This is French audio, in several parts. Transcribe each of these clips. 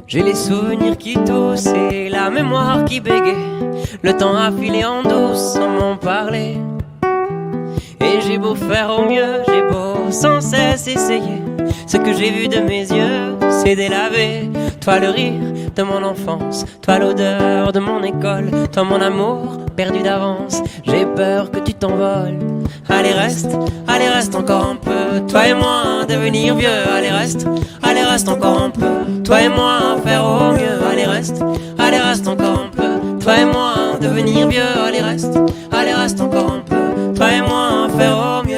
J'ai les souvenirs qui toussent et la mémoire qui bégaye. Le temps a filé en douce sans m'en parler. Et j'ai beau faire au mieux, j'ai beau sans cesse essayer. Ce que j'ai vu de mes yeux, c'est délavé. Toi le rire de mon enfance, toi l'odeur de mon école, toi mon amour perdu d'avance. J'ai peur que tu t'envoles. Allez reste encore un peu. Toi et moi devenir vieux. Allez reste encore un peu. Toi et moi faire au mieux. Allez reste encore un peu. Toi et moi devenir vieux. Allez reste encore un peu. Toi et moi faire au mieux.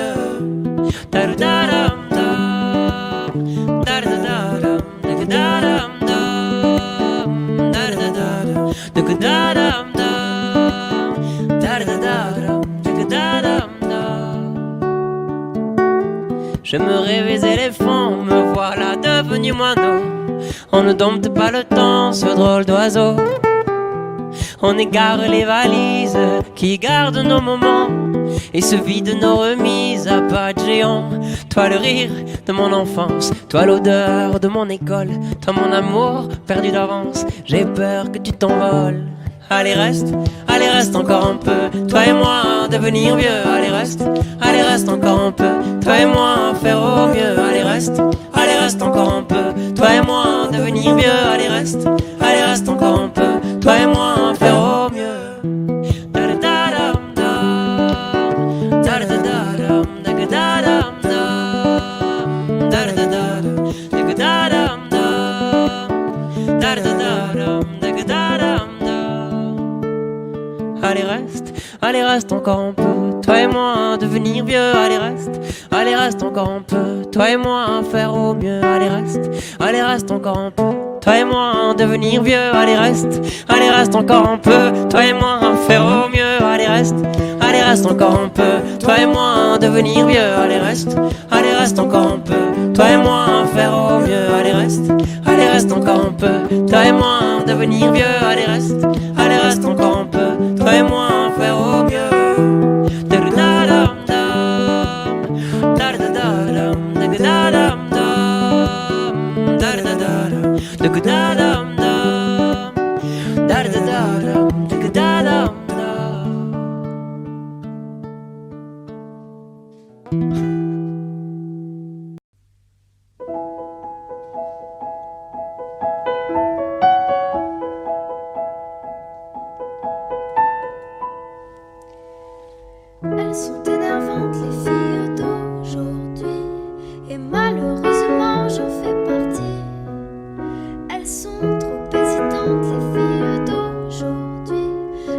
Je me rêvais éléphant, me voilà devenu moineau. On ne dompte pas le temps, ce drôle d'oiseau. On égare les valises qui gardent nos moments et se vident nos remises à pas de géant. Toi le rire de mon enfance, toi l'odeur de mon école, toi mon amour perdu d'avance. J'ai peur que tu t'envoles. Allez reste encore un peu. Toi et moi devenir vieux. Allez reste encore un peu. Toi et moi faire au mieux. Allez reste encore un peu. Toi et moi devenir vieux. Allez reste encore un peu. Toi et moi faire au mieux. Allez reste encore un peu. Toi et moi devenir vieux. Allez reste encore un peu. Toi et moi faire au mieux. Allez reste encore un peu. Toi et moi devenir vieux. Allez reste encore un peu. Toi et moi faire au mieux. Allez reste encore un peu. Toi et moi devenir vieux. Allez reste encore un peu. Toi et moi faire au mieux. Allez reste encore un peu. Toi et moi devenir vieux. Allez reste encore un peu. Toi et moi faire au mieux. Elles sont énervantes les filles d'aujourd'hui, et malheureusement j'en fais partie. Elles sont trop hésitantes les filles d'aujourd'hui.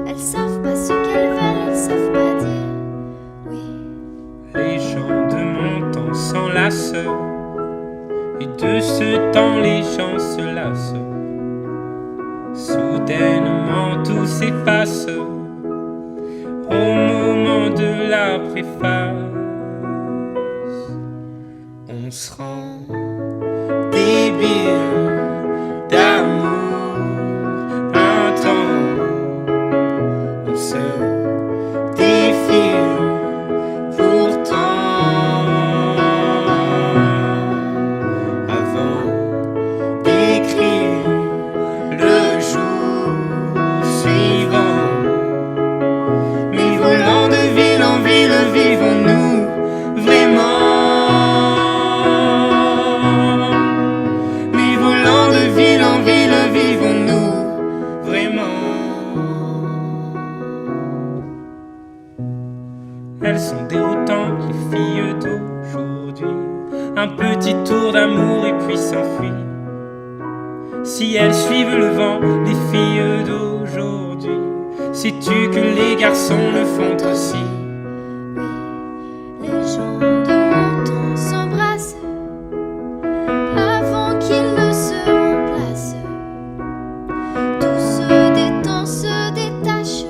Elles savent pas ce qu'elles veulent, elles savent pas dire oui. Les gens de mon temps s'enlacent, et de ce temps les gens se lassent. Soudainement tout s'efface au moment de la préface. On se rend débile d'amour un temps. On se défile pourtant avant d'écrire le jour suivant. Mais volant de ville en ville, vivons-nous vraiment? Mais volant de ville en ville, vivons-nous vraiment? Elles sont déroutantes, les filles d'aujourd'hui. Un petit tour d'amour et puis s'enfuient. Si elles suivent le vent, les filles d'aujourd'hui, sais-tu que les garçons le font aussi? Oui, les gens de mon temps s'embrassent avant qu'ils ne se remplacent. Tout se détend, se détache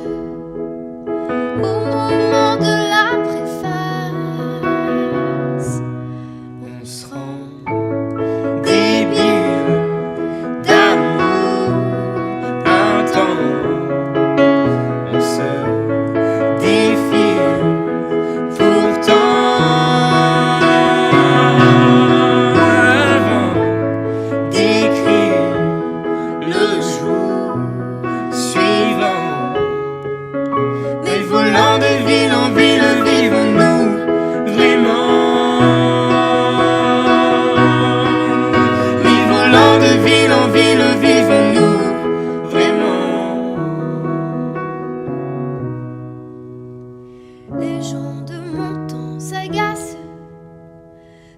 au moment de la préface. On se rend débile d'amour un temps. On se défile volant de ville en ville, vivons-nous vraiment? Oui, volant de ville en ville, vivons-nous vraiment? Les gens de mon temps s'agacent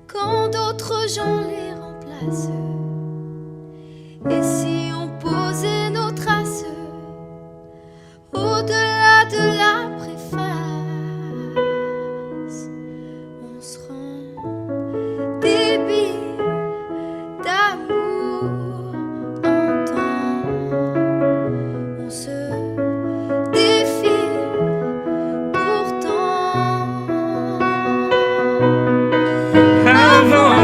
quand d'autres gens les remplacent. Et si on posait nos traces au-delà de la préface, on se rend débile d'amour en temps. On se défile pourtant. Avant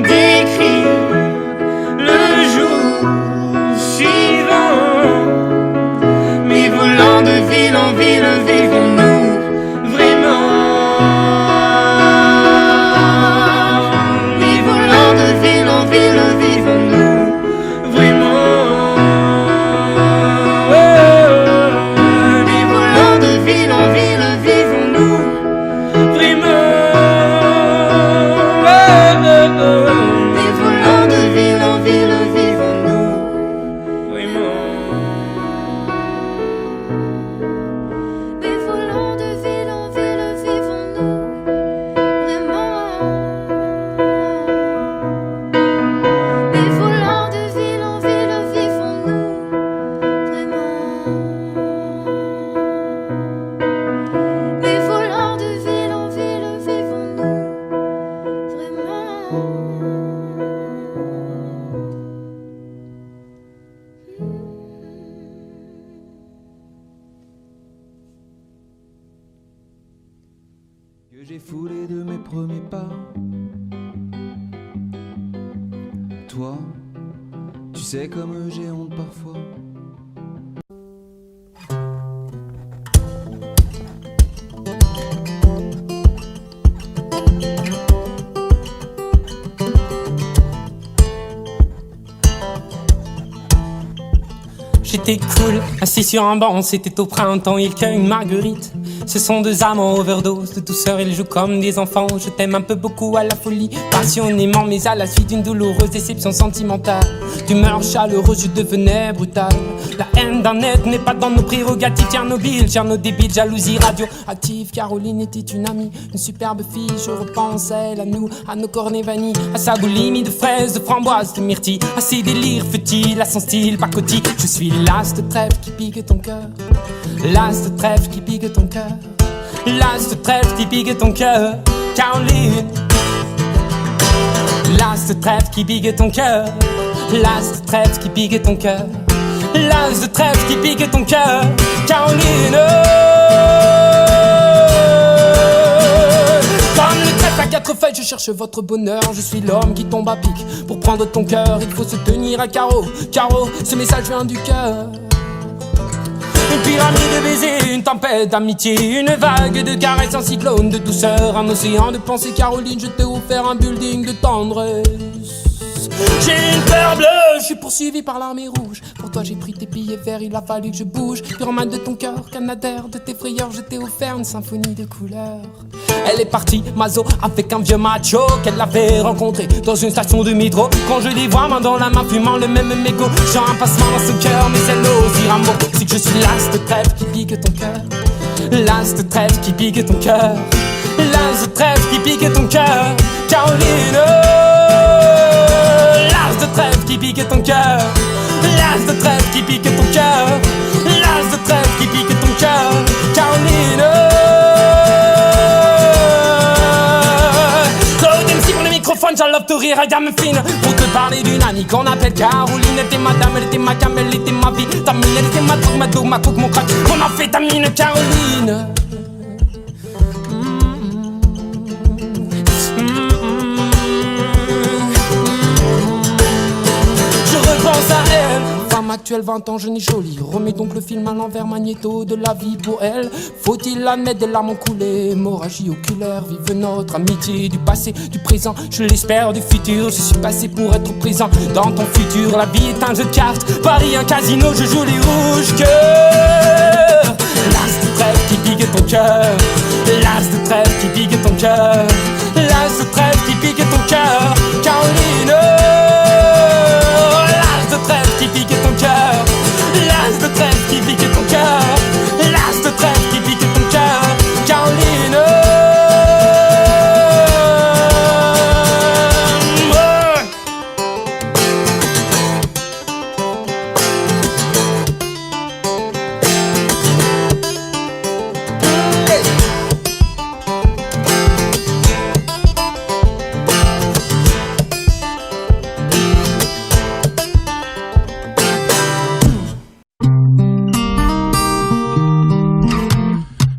d'écrire le jour suivant, mais volant de ville en ville, vivons-nous vraiment? Mais volant de ville en ville, vivons-nous vraiment? Mais volant de ville en ville, vivons-nous vraiment? Mais volant de ville en ville, vivons-nous vraiment? Mais volant de ville en ville, vivons-nous vraiment? Mais volant de ville en ville, vivons-nous vraiment? Mais volant de ville en ville, vivons-nous vraiment? Que j'ai foulé de mes premiers pas. Toi, tu sais comme j'ai honte parfois. J'étais cool, assis sur un banc, c'était au printemps, il cueille une marguerite. Ce sont deux amants overdose de douceur, ils jouent comme des enfants. Je t'aime un peu beaucoup à la folie, passionnément, mais à la suite d'une douloureuse déception sentimentale. D'humeur chaleureuse, je devenais brutal. La haine d'un être n'est pas dans nos prérogatives. Tchernobyl, débile, jalousie radioactive. Caroline était une amie, une superbe fille. Je repense à elle, à nous, à nos cornets vanille, à sa boulimie de fraises, de framboises, de myrtilles, à ses délires futiles, à son style pacotille. Je suis l'as de trèfle qui pique ton cœur, l'as de trèfle qui pique ton cœur, l'as de trèfle qui pique ton cœur, Caroline. L'as de trèfle qui pique ton cœur, l'as de trèfle qui pique ton cœur, l'as de trèfle qui pique ton cœur, Caroline. Comme le trèfle à quatre feuilles, je cherche votre bonheur. Je suis l'homme qui tombe à pic. Pour prendre ton cœur, il faut se tenir à carreau. Carreau, ce message vient du cœur. Une pyramide de baisers, une tempête d'amitié, une vague de caresses, un cyclone de douceur, un océan de pensée. Caroline, je t'ai offert un building de tendresse. J'ai une peur bleue, je suis poursuivi par l'armée rouge. Pour toi j'ai pris tes billets verts, il a fallu que je bouge. Pyromane de ton cœur, canadair de tes frayeurs, je t'ai offert une symphonie de couleurs. Elle est partie, Mazo, avec un vieux macho qu'elle avait rencontré dans une station de métro. Quand je les vois main dans la main, fumant le même mégot, j'ai un passement dans ce cœur, mais elle n'ose dire un mot. C'est que je suis l'as de trèfle qui pique ton cœur, l'as de trèfle qui pique ton cœur, l'as de trèfle qui pique ton cœur, Caroline. L'as de trèfle qui pique ton cœur, l'as de trèfle qui pique ton cœur, l'as de trèfle qui pique ton cœur, Caroline. Claude MC pour le microphone, j'enlève tout rire à gamme fine. Pour te parler d'une amie qu'on appelle Caroline. Elle était ma dame, elle était ma cam, elle était ma vitamine. Elle était ma drogue, ma dose, ma coke, mon crack, mon amphétamine, Caroline. Femme actuelle, 20 ans, jeune et jolie. Remets donc le film à l'envers, magnéto de la vie pour elle. Faut-il admettre des larmes ont coulé, hémorragie oculaire. Vive notre amitié du passé, du présent, je l'espère du futur. Je suis passé pour être présent dans ton futur. La vie est un jeu de cartes, Paris un casino, je joue les rouges cœurs. L'as trèfle qui pique ton cœur, l'as de trèfle qui pique ton cœur, l'as de trèfle qui pique ton cœur, Caroline. L'as de trèfle qui pique ton cœur, l'as de trèfle qui pique ton cœur, l'as de trèfle qui pique ton cœur, Caroline.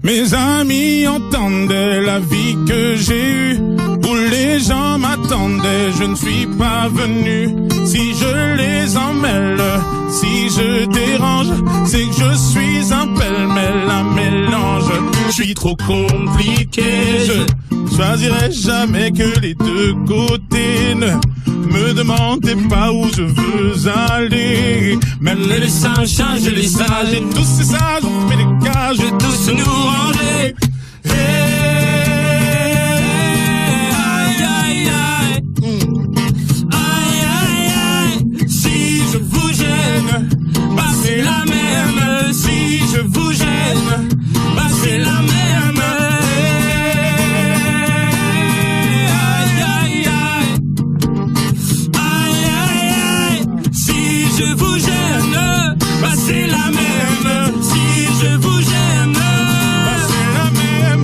Mes amis entendaient la vie que j'ai eue, où les gens m'attendaient, je ne suis pas venu. Si je les emmêle, si je dérange, c'est que je suis un pêle-mêle, un mélange. Je suis trop compliqué, je choisirai jamais que les deux côtés. Ne me demandez pas où je veux aller. Même les singes changent les sages, et tous ces sages ont fait des cages, et tous nous ranger. Aïe, aïe, aïe. Aïe, aïe, aïe. Si je vous gêne, bah c'est la même. Si je vous gêne, bah c'est la même. C'est la même, si je vous gêne, c'est la même.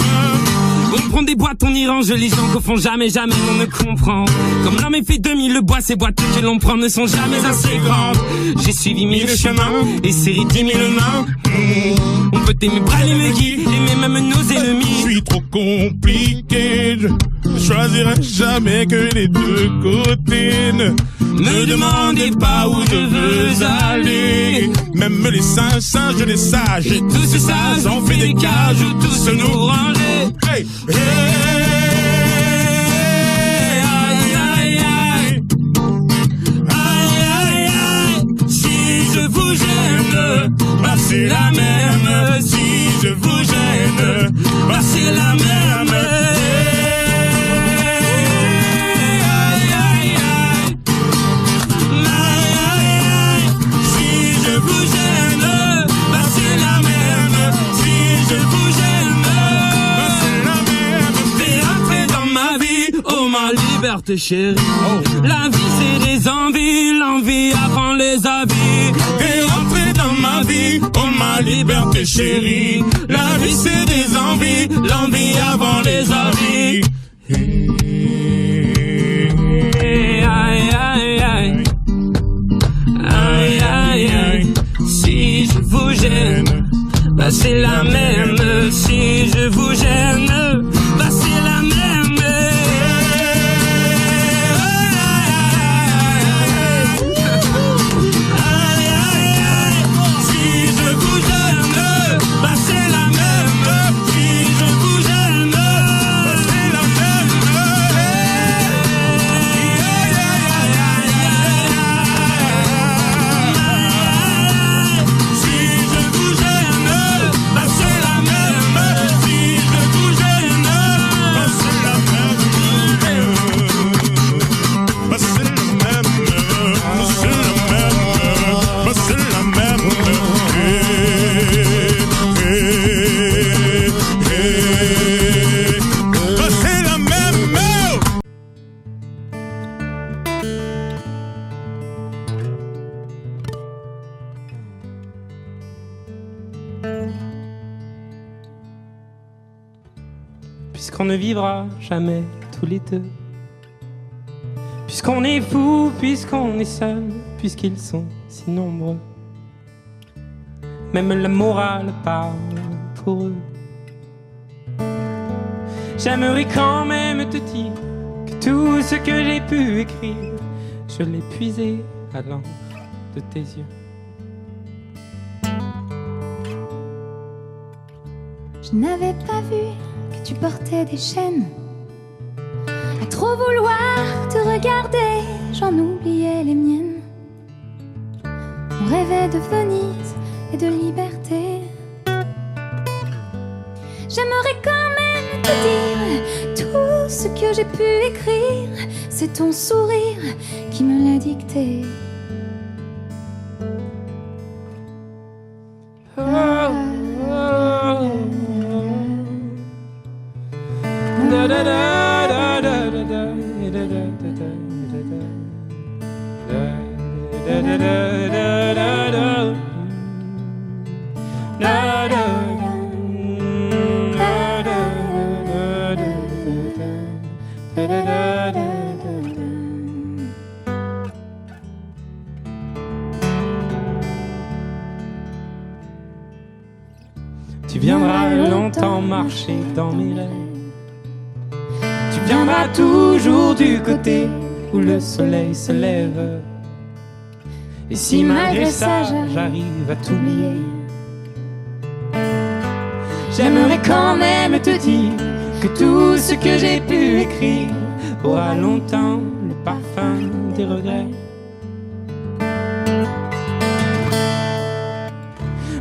On prend des boîtes, on y range les gens qu'au fond jamais on ne comprend. Comme l'homme est fait 2000, le bois, ces boîtes que l'on prend ne sont jamais assez grandes. J'ai suivi 1000 chemins et serré 10 000 mains. On peut aimer bras les me guider, aimer même nos ennemis. Je suis trop compliqué, je choisirai jamais que les deux côtés. Ne demandez pas où je veux aller. Même les singes, les sages, et tous ces sages ont fait des cages où tous nous ranger. Hey, hey, aïe, aïe, aïe. Aïe, aïe, aïe. Si je vous gêne, bah c'est la même. Si je vous gêne, bah c'est la même. Liberté chérie, la vie c'est des envies, l'envie avant les avis. T'es rentré dans ma vie, oh ma liberté chérie, la vie c'est des envies, l'envie avant les avis. Aïe aïe aïe, aïe aïe aïe. Si je vous gêne, bah c'est la même. Si je vous gêne, bah c'est la même. Puisqu'on ne vivra jamais tous les deux, puisqu'on est fou, puisqu'on est seul, puisqu'ils sont si nombreux, même la morale parle pour eux. J'aimerais quand même te dire que tout ce que j'ai pu écrire, je l'ai puisé à l'encre de tes yeux. Je n'avais pas vu que tu portais des chaînes. À trop vouloir te regarder, j'en oubliais les miennes. On rêvait de Venise et de liberté. J'aimerais quand même te dire tout ce que j'ai pu écrire. C'est ton sourire qui me l'a dicté. Tu viendras longtemps marcher dans mes rêves. Tu viendras toujours du côté où le soleil se lève. Et si malgré ça j'arrive à t'oublier, j'aimerais quand même te dire que tout ce que j'ai pu écrire aura longtemps le parfum des regrets.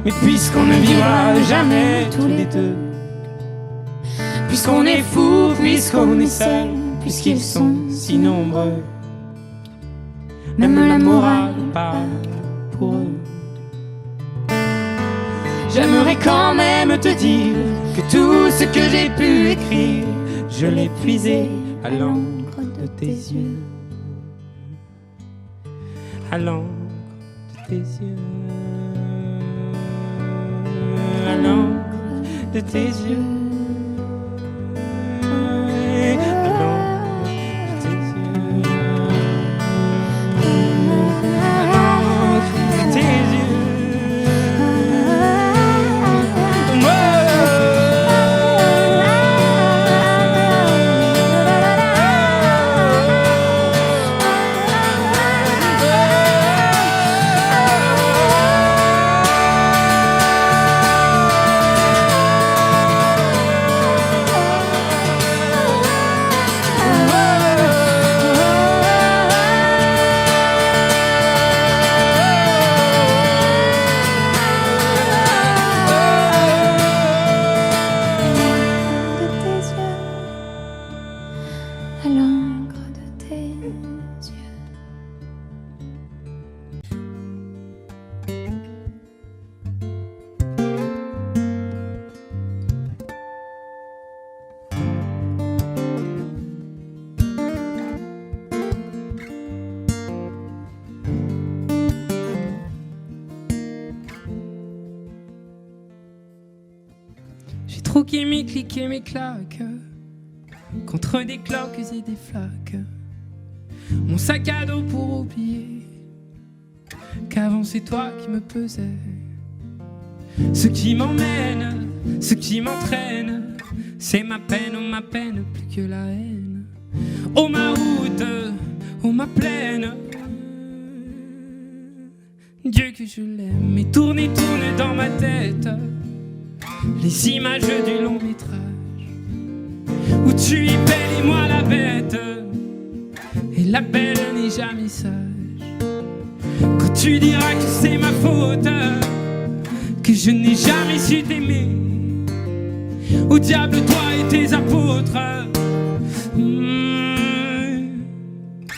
Mais puisqu'on ne vivra jamais tous les deux, puisqu'on est fou, puisqu'on est seul, puisqu'ils sont si nombreux, même la morale parle pour eux. J'aimerais quand même te dire que tout ce que j'ai pu écrire, je l'ai puisé à l'encre de tes yeux, à l'encre de tes yeux, à l'encre de tes yeux. J'ai troqué mes clics et mes claques contre des cloques et des flaques. Mon sac à dos pour oublier qu'avant c'est toi qui me pesais. Ce qui m'emmène, ce qui m'entraîne, c'est ma peine plus que la haine. Oh ma route, oh ma plaine, Dieu que je l'aime. Et tourne dans ma tête les images du long métrage où tu es belle et moi la bête, et la belle n'est jamais sage. Quand tu diras que c'est ma faute, que je n'ai jamais su t'aimer, au diable toi et tes apôtres,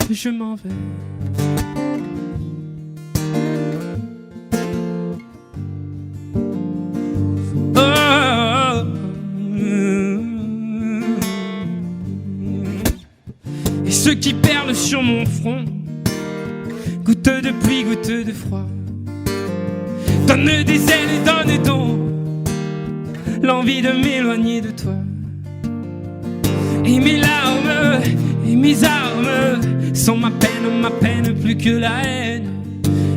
je m'en vais. Et ceux qui perlent sur mon front, goutte de pluie, goutte de froid, donne des ailes et donne donc l'envie de m'éloigner de toi. Et mes larmes et mes armes sont ma peine plus que la haine.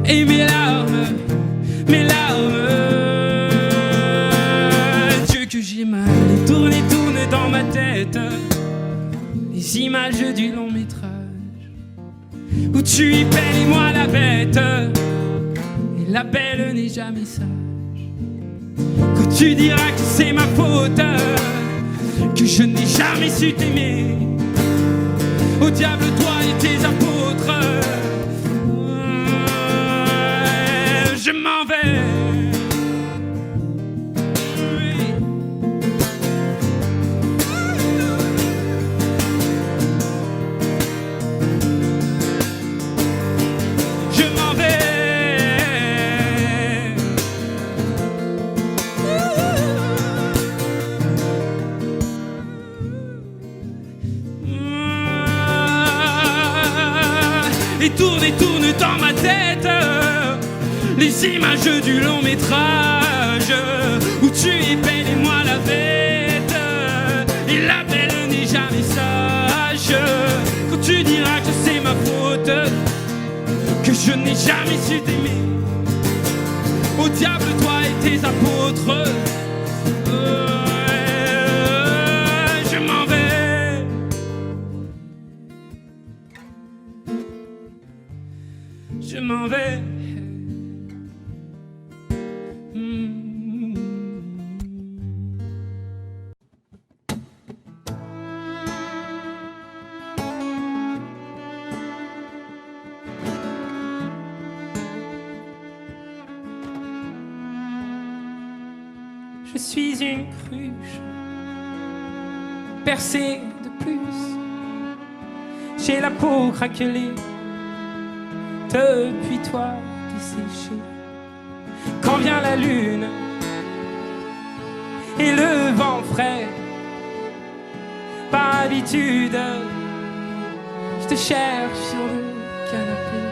Et mes larmes, Dieu que j'ai mal. Et tourne dans ma tête les images du long métrage où tu es belle et moi la bête, et la belle n'est jamais sage. Quand tu diras que c'est ma faute, que je n'ai jamais su t'aimer, au diable toi et tes apôtres, je m'en vais. Oui. et tourne dans ma tête les images du long métrage où tu es belle et moi la bête. Et la belle n'est jamais sage. Quand tu diras que c'est ma faute, que je n'ai jamais su t'aimer, au diable toi et tes apôtres. Je m'en vais. Je m'en vais. Je suis une cruche percée de plus. J'ai la peau craquelée depuis toi desséchée. Quand vient la lune et le vent frais, par habitude, je te cherche sur le canapé.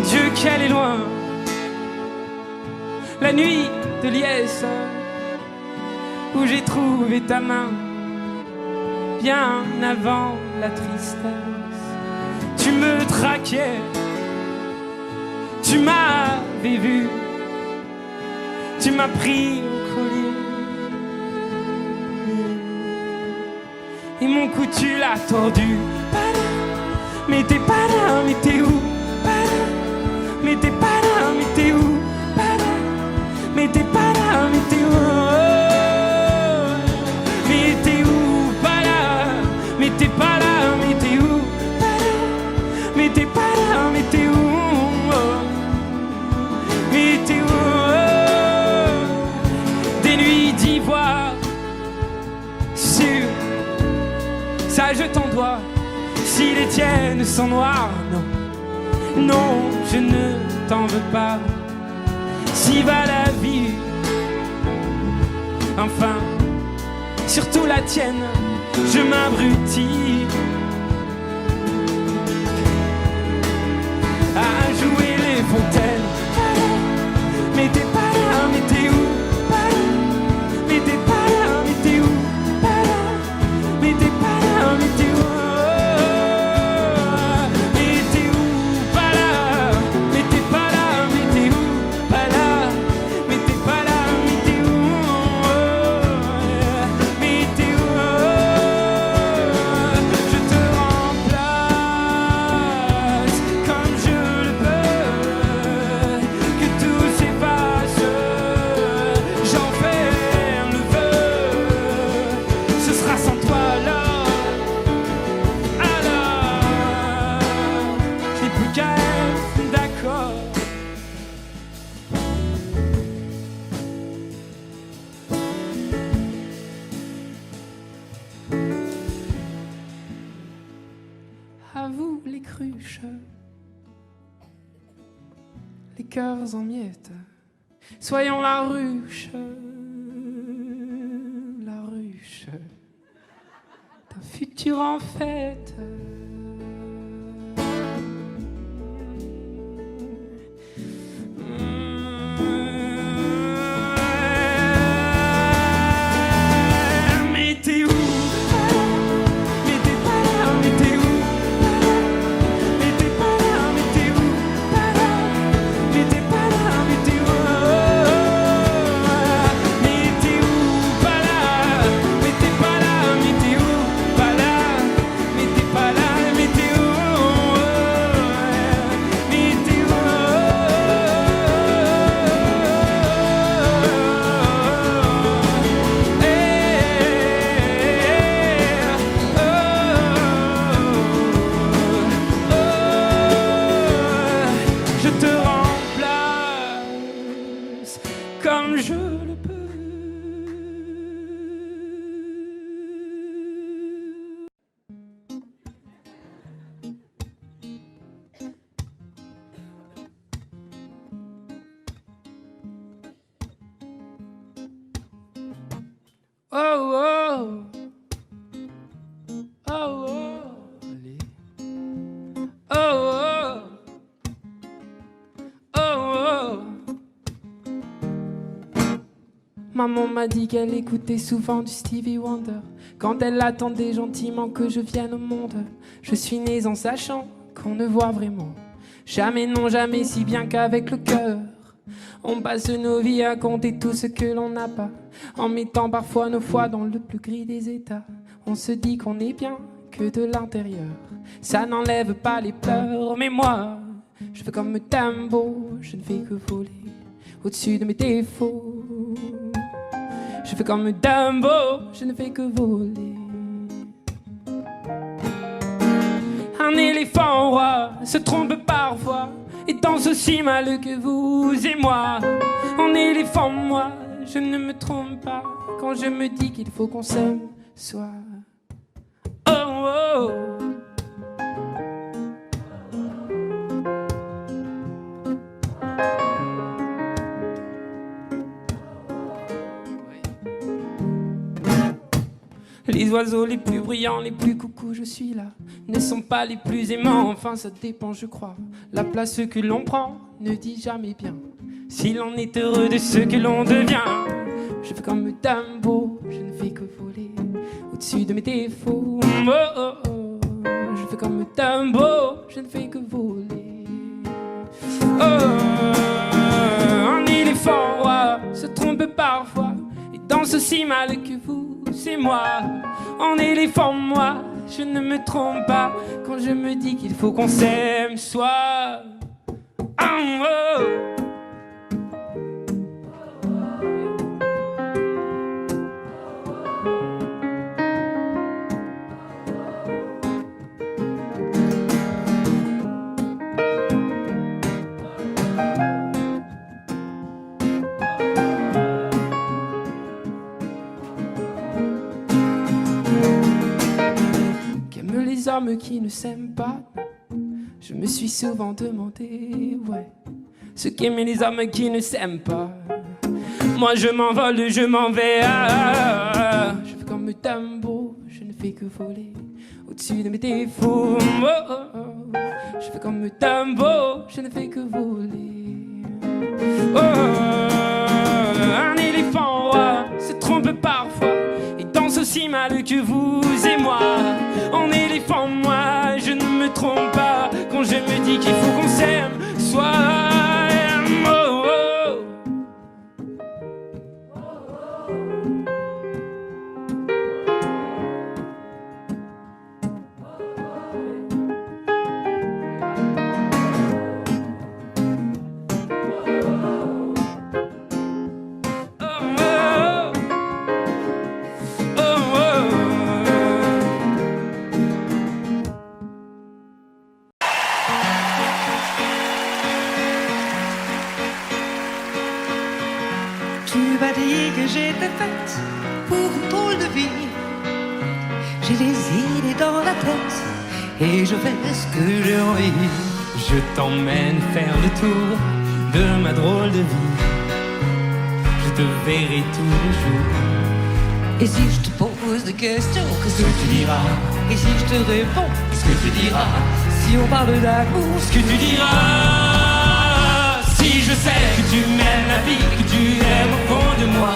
Dieu qu'elle est loin, la nuit de liesse, où j'ai trouvé ta main bien avant la tristesse. Tu me traquais, tu m'avais vu, tu m'as pris au collier et mon cou tu l'as tordu. Mais t'es pas là, mais t'es où? Mais t'es pas là, mais t'es où? Mais t'es pas là, mais t'es où? Mais t'es où? Pas là. Mais t'es pas là, mais t'es où? Mais t'es pas là, mais t'es où? Mais t'es où? Des nuits d'ivoire sur ça je t'en dois. Si les tiennes sont noires, non, non, je ne t'en veux pas. Si va la vie, enfin, surtout la tienne, je m'abrutis à jouer les fontaines. Mais t'es pas là, mais t'es où? Mais t'es pas là, mais t'es où? Mais t'es pas là, mais t'es où? À vous les cruches, les cœurs en miettes, soyons la ruche d'un futur en fête. Mais t'es où? Mais t'es pas là, mais t'es où? Mais t'es pas là, mais t'es où? Mais t'es pas là, mais t'es où? Mais t'es où? Pas là. Mais t'es pas là, mais t'es où? Pas là. Mais t'es pas là, mais t'es où? Mais t'es où? Je te remplace comme je le peux. Oh oh, oh oh, allez. Oh oh. Maman m'a dit qu'elle écoutait souvent du Stevie Wonder quand elle attendait gentiment que je vienne au monde. Je suis née en sachant qu'on ne voit vraiment jamais, non jamais, si bien qu'avec le cœur. On passe nos vies à compter tout ce que l'on n'a pas, en mettant parfois nos foi dans le plus gris des états. On se dit qu'on est bien que de l'intérieur, ça n'enlève pas les pleurs. Mais moi, je fais comme Dumbo, je ne fais que voler au-dessus de mes défauts. Je fais comme Dumbo, je ne fais que voler. Un éléphant roi se trompe parfois et danse aussi mal que vous et moi. En éléphant, moi, je ne me trompe pas quand je me dis qu'il faut qu'on s'aime soi. Oh, oh. Les oiseaux les plus brillants, les plus coucous, je suis là, ne sont pas les plus aimants, enfin ça dépend je crois. La place que l'on prend ne dit jamais bien si l'on est heureux de ce que l'on devient. Je fais comme Dumbo, je ne fais que voler au-dessus de mes défauts. Oh, oh, oh. Je fais comme Dumbo, je ne fais que voler. Oh, un éléphant roi se trompe parfois et danse aussi mal que vous. C'est moi, en éléphant, moi, je ne me trompe pas quand je me dis qu'il faut qu'on s'aime soi. Oh, oh. Les hommes qui ne s'aiment pas, je me suis souvent demandé, ouais, ce qu'aimaient les hommes qui ne s'aiment pas. Moi je m'envole, je m'en vais, je fais comme Dumbo, je ne fais que voler au-dessus de mes défauts. Oh, oh, oh. Je fais comme Dumbo, je ne fais que voler. Oh, un éléphant roi se trompe parfois et danse aussi mal que vous et moi. En éléphant, moi, je ne me trompe pas quand je me dis qu'il faut qu'on s'aime soi. Oh, oh. J'étais faite pour une drôle de vie. J'ai des idées dans la tête et je fais ce que j'ai envie. Je t'emmène faire le tour de ma drôle de vie. Je te verrai tous les jours. Et si je te pose des questions, qu'est-ce que tu diras? Et si je te réponds, qu'est-ce que tu diras? Si on parle d'amour, ce que tu diras? Si je sais que tu m'aimes la vie, que tu aimes au fond de moi,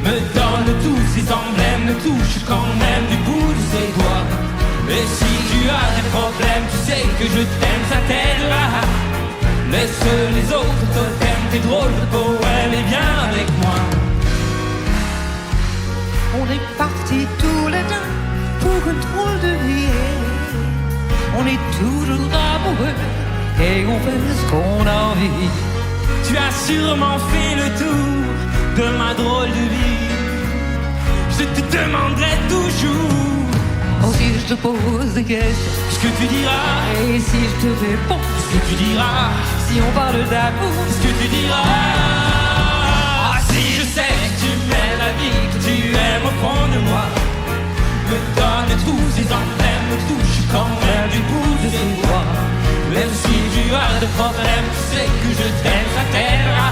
me donne tous ces emblèmes, me touche quand même du bout de ses doigts. Et si tu as des problèmes, tu sais que je t'aime, ça t'aidera. Laisse les autres totems, tes drôles de poèmes, et viens avec moi. On est partis tous les deux pour une drôle de vie. On est toujours amoureux et on fait ce qu'on a envie. Tu as sûrement fait le tour de ma drôle de vie. Je te demanderai toujours. Oh, si je te pose des questions, ce que tu diras? Et si je te réponds, ce que tu diras? Si on parle d'amour, ce que tu diras? Ah, si je sais que tu m'aimes la vie, que tu aimes au fond de moi, me donne tous ces emblèmes, me touche quand même du bout de ses doigts. Même si tu as des problèmes, tu sais que je t'aime, ça t'aidera.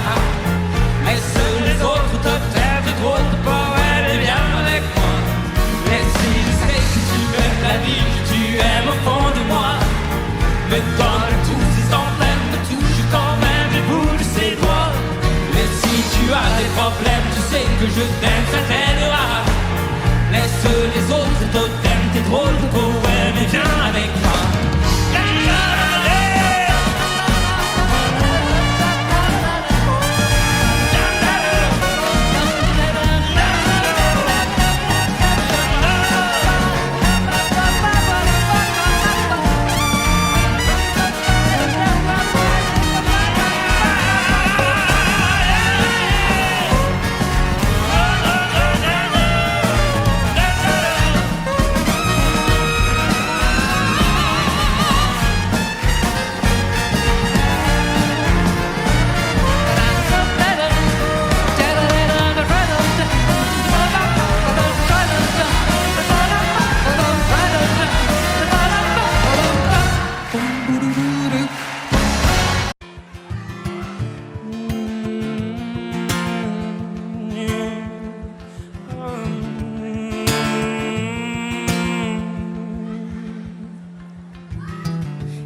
Laisse les autres te faire de drôles de poèmes et viens avec moi. Mais si je sais que tu aimes la vie, que tu aimes au fond de moi, me donne tous ces emblèmes, me touche quand même du bout de ses doigts. Mais si tu as des problèmes, tu sais laisse les autres, c'est totem, t'es drôle de peau, ouais, mais viens avec moi.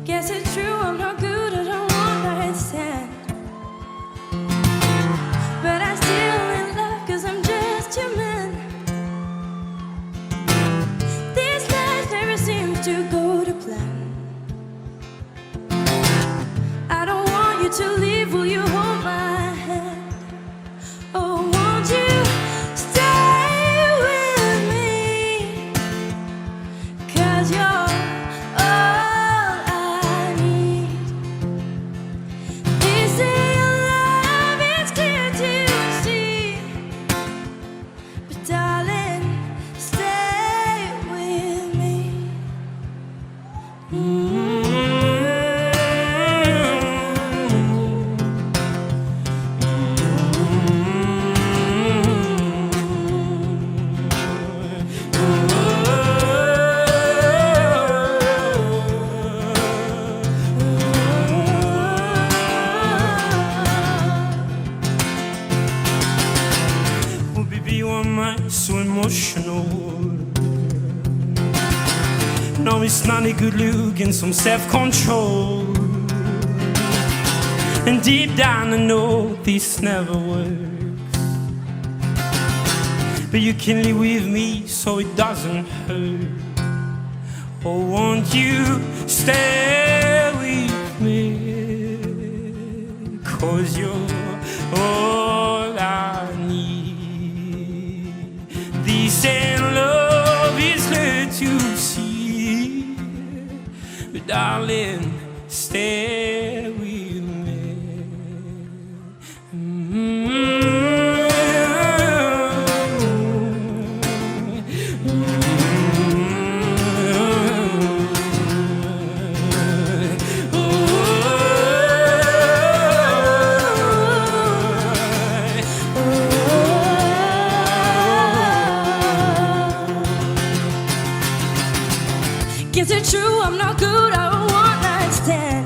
Guess it's true, I'm not good at a one-night stand. But I'm still in love, cause I'm just human. This life never seems to go to plan. I don't want you to leave, will you hold my hand? Oh, won't you stay with me? Cause you're all I need. They say love is clear to see, but darling, stay with me. Oh baby, why am I so emotional? No, it's not a good look and some self-control. And deep down I know this never works, but you can live with me so it doesn't hurt. Oh, won't you stay with me? Cause you're all I need. This ain't love, it's hard to see, but darling, stay with me. Is it true I'm not good at a one-night stand?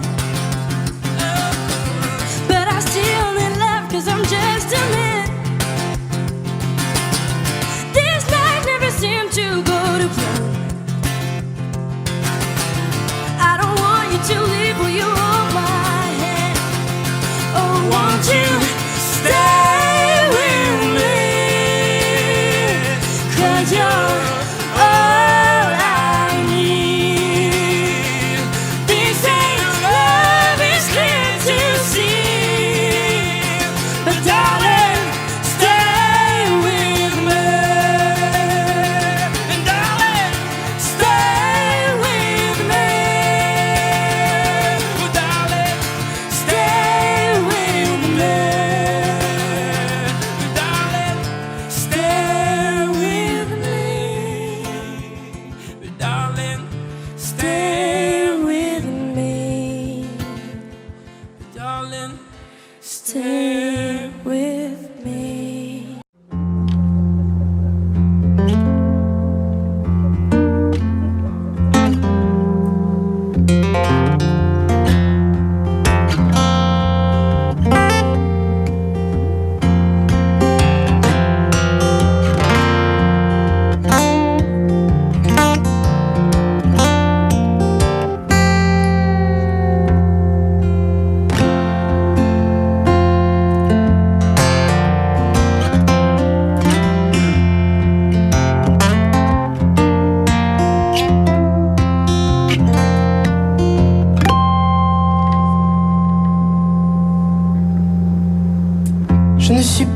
But I still in love, cause I'm just a man. This life never seemed to go to plan. I don't want you to leave, will you hold my hand? Oh, won't you stay with me? Cause you're all I need. This ain't love, it's clear to see, but darling, stay with me. And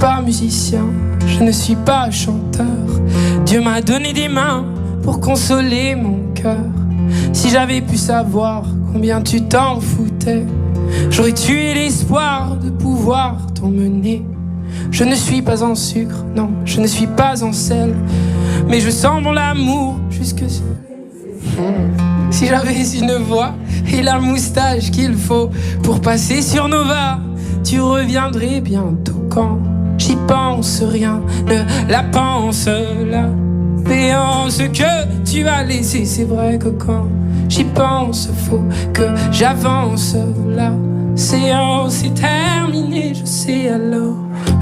pas musicien, je ne suis pas chanteur. Dieu m'a donné des mains pour consoler mon cœur. Si j'avais pu savoir combien tu t'en foutais, j'aurais tué l'espoir de pouvoir t'emmener. Je ne suis pas en sucre, non, je ne suis pas en sel, mais je sens mon amour jusque sur... Si j'avais une voix et la moustache qu'il faut pour passer sur Nova, tu reviendrais bientôt. Quand j'y pense, rien ne la pense. La séance que tu as laissée, c'est vrai que quand j'y pense, faut que j'avance. La séance est terminée, je sais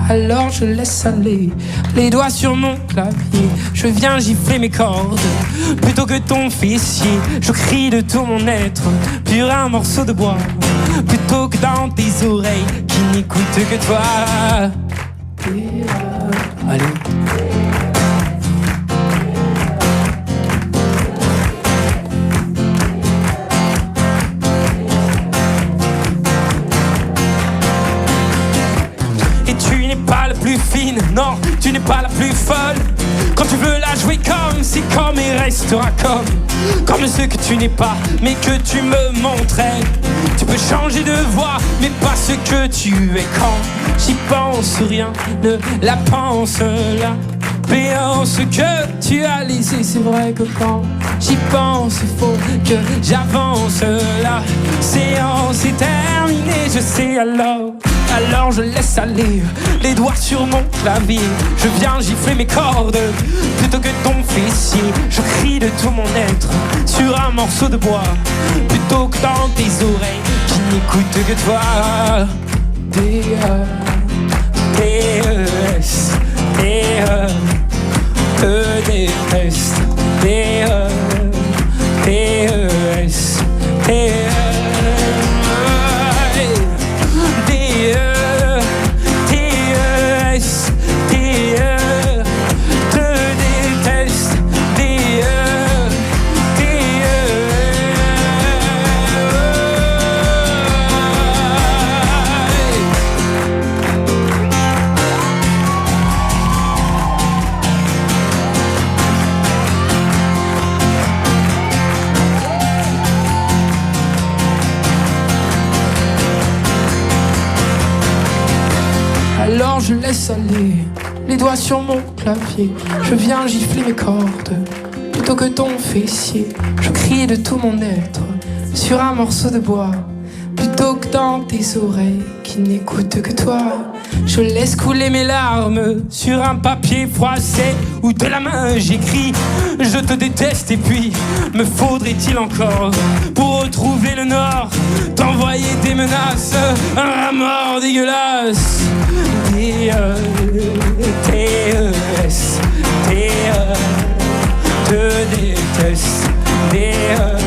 alors je laisse aller les doigts sur mon clavier. Je viens gifler mes cordes plutôt que ton fessier. Je crie de tout mon être, pur un morceau de bois, plutôt que dans tes oreilles qui n'écoutent que toi. Allez. Plus fine, non, tu n'es pas la plus folle. Quand tu veux la jouer comme, c'est comme et restera comme ce que tu n'es pas, mais que tu me montrais. Tu peux changer de voix, mais pas ce que tu es. Quand j'y pense, rien ne la pense. La béance que tu as laissée, c'est vrai que quand j'y pense, il faut que j'avance. La séance est terminée, je sais alors je laisse aller les doigts sur mon clavier. Je viens gifler mes cordes plutôt que ton fessier. Je crie de tout mon être sur un morceau de bois, plutôt que dans tes oreilles qui n'écoutent que toi. D-E-S, E-D-S, D-E-S, Alors je laisse aller les doigts sur mon clavier. Je viens gifler mes cordes plutôt que ton fessier. Je crie de tout mon être sur un morceau de bois, plutôt que dans tes oreilles qui n'écoutent que toi. Je laisse couler mes larmes sur un papier froissé où de la main j'écris je te déteste. Et puis me faudrait-il encore pour retrouver le nord t'envoyer des menaces, un remords dégueulasse. D-E-T-E-S, te déteste. D-E-T-E-S,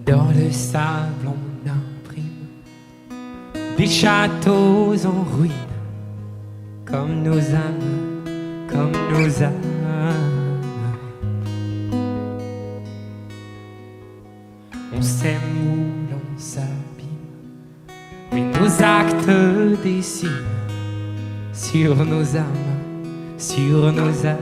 Dans le sable on imprime des châteaux en ruine, comme nos âmes, comme nos âmes. On s'aime ou l'on s'abîme, mais nos actes dessinent sur nos âmes, sur nos âmes.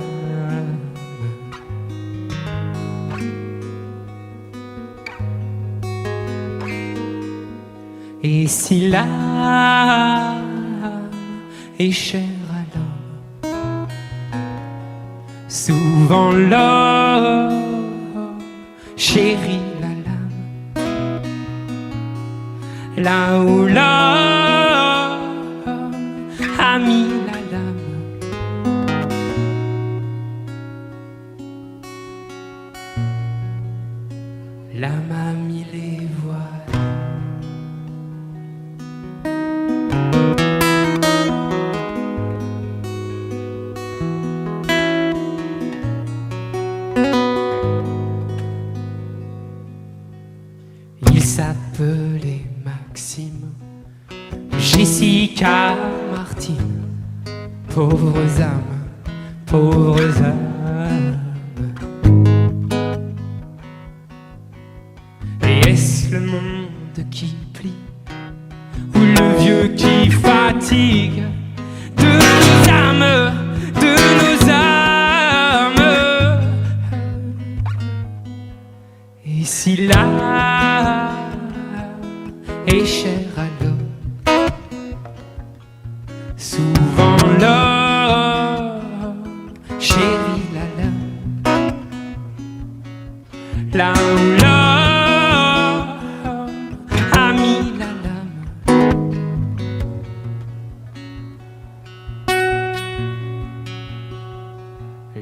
Et si l'âme est chère à l'homme, souvent l'homme chérit la lame. Là où l'homme a mis la lame, l'âme a mis les voiles. Il s'appelait Maxime, Jessica, Martine, pauvres âmes, pauvres âmes. Et est-ce le monde qui plie, ou le vieux qui fatigue de nos âmes, de nos âmes? Et si l'âme est chère à l'homme, souvent l'homme chérit la lame. Là où l'homme a mis la lame,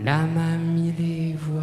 l'âme a mis les voiles.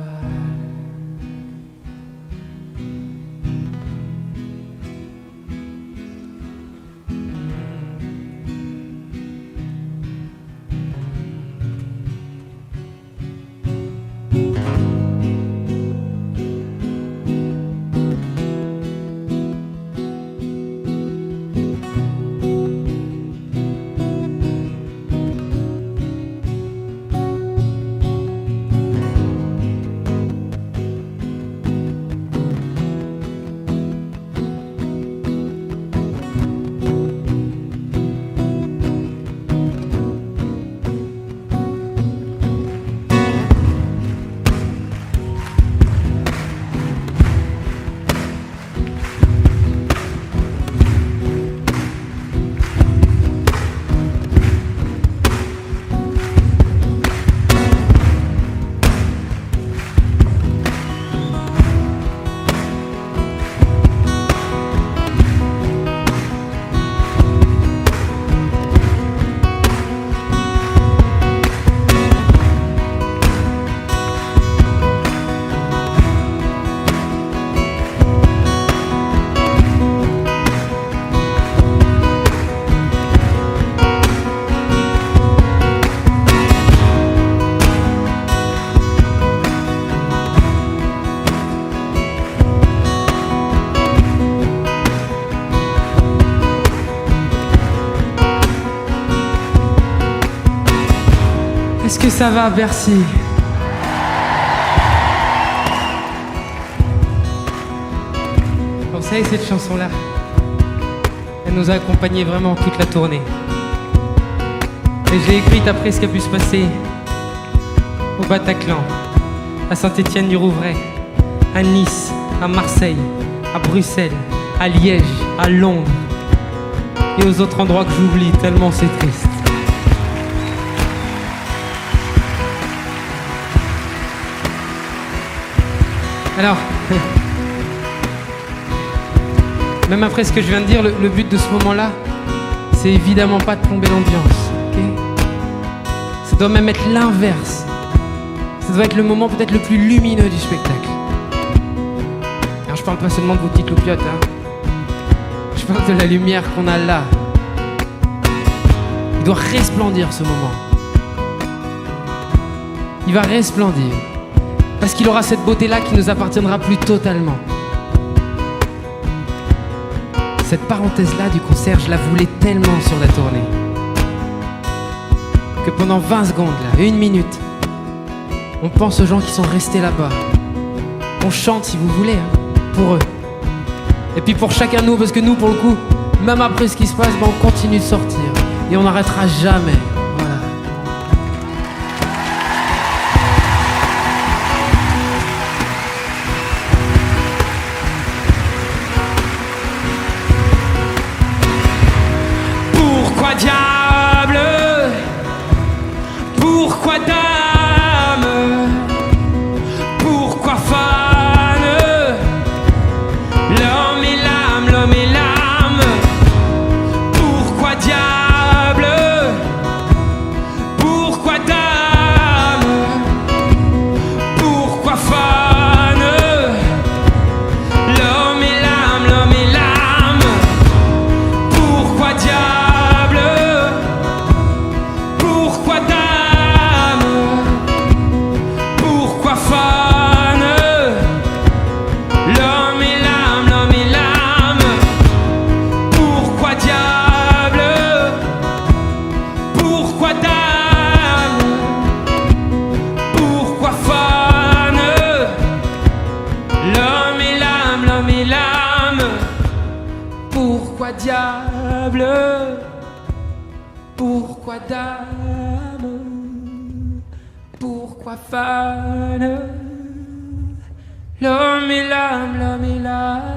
Est-ce que ça va, Bercy? Vous savez, cette chanson-là, elle nous a accompagnés vraiment toute la tournée. Et je l'ai écrite après ce qui a pu se passer au Bataclan, à Saint-Étienne-du-Rouvray, à Nice, à Marseille, à Bruxelles, à Liège, à Londres et aux autres endroits que j'oublie tellement c'est triste. Alors, même après ce que je viens de dire, le but de ce moment-là, c'est évidemment pas de plomber l'ambiance, ok? Ça doit même être l'inverse. Ça doit être le moment peut-être le plus lumineux du spectacle. Alors je parle pas seulement de vos petites loupiottes, hein. Je parle de la lumière qu'on a là. Il doit resplendir ce moment. Il va resplendir. Parce qu'il aura cette beauté-là qui nous appartiendra plus totalement. Cette parenthèse-là du concert, je la voulais tellement sur la tournée que pendant 20 secondes, là, 1 minute, on pense aux gens qui sont restés là-bas. On chante si vous voulez, hein, pour eux. Et puis pour chacun de nous, parce que nous, pour le coup, même après ce qui se passe, ben, on continue de sortir. Et on n'arrêtera jamais. Voilà. Pourquoi diable? Pourquoi dame? Pourquoi fan? L'homme et l'âme, l'homme et l'âme. Pourquoi diable? Pourquoi dame? Pourquoi fan? L'homme et l'âme, l'homme et l'âme. Pourquoi diable? Pourquoi dame? Pourquoi fan? L'homme et l'âme, l'homme et l'âme. Pourquoi diable? Pourquoi dame? Pourquoi fan? L'homme et l'âme, l'homme et l'âme. Pourquoi diable? Pourquoi dame? Pourquoi fan? L'homme et l'âme, l'homme et l'âme.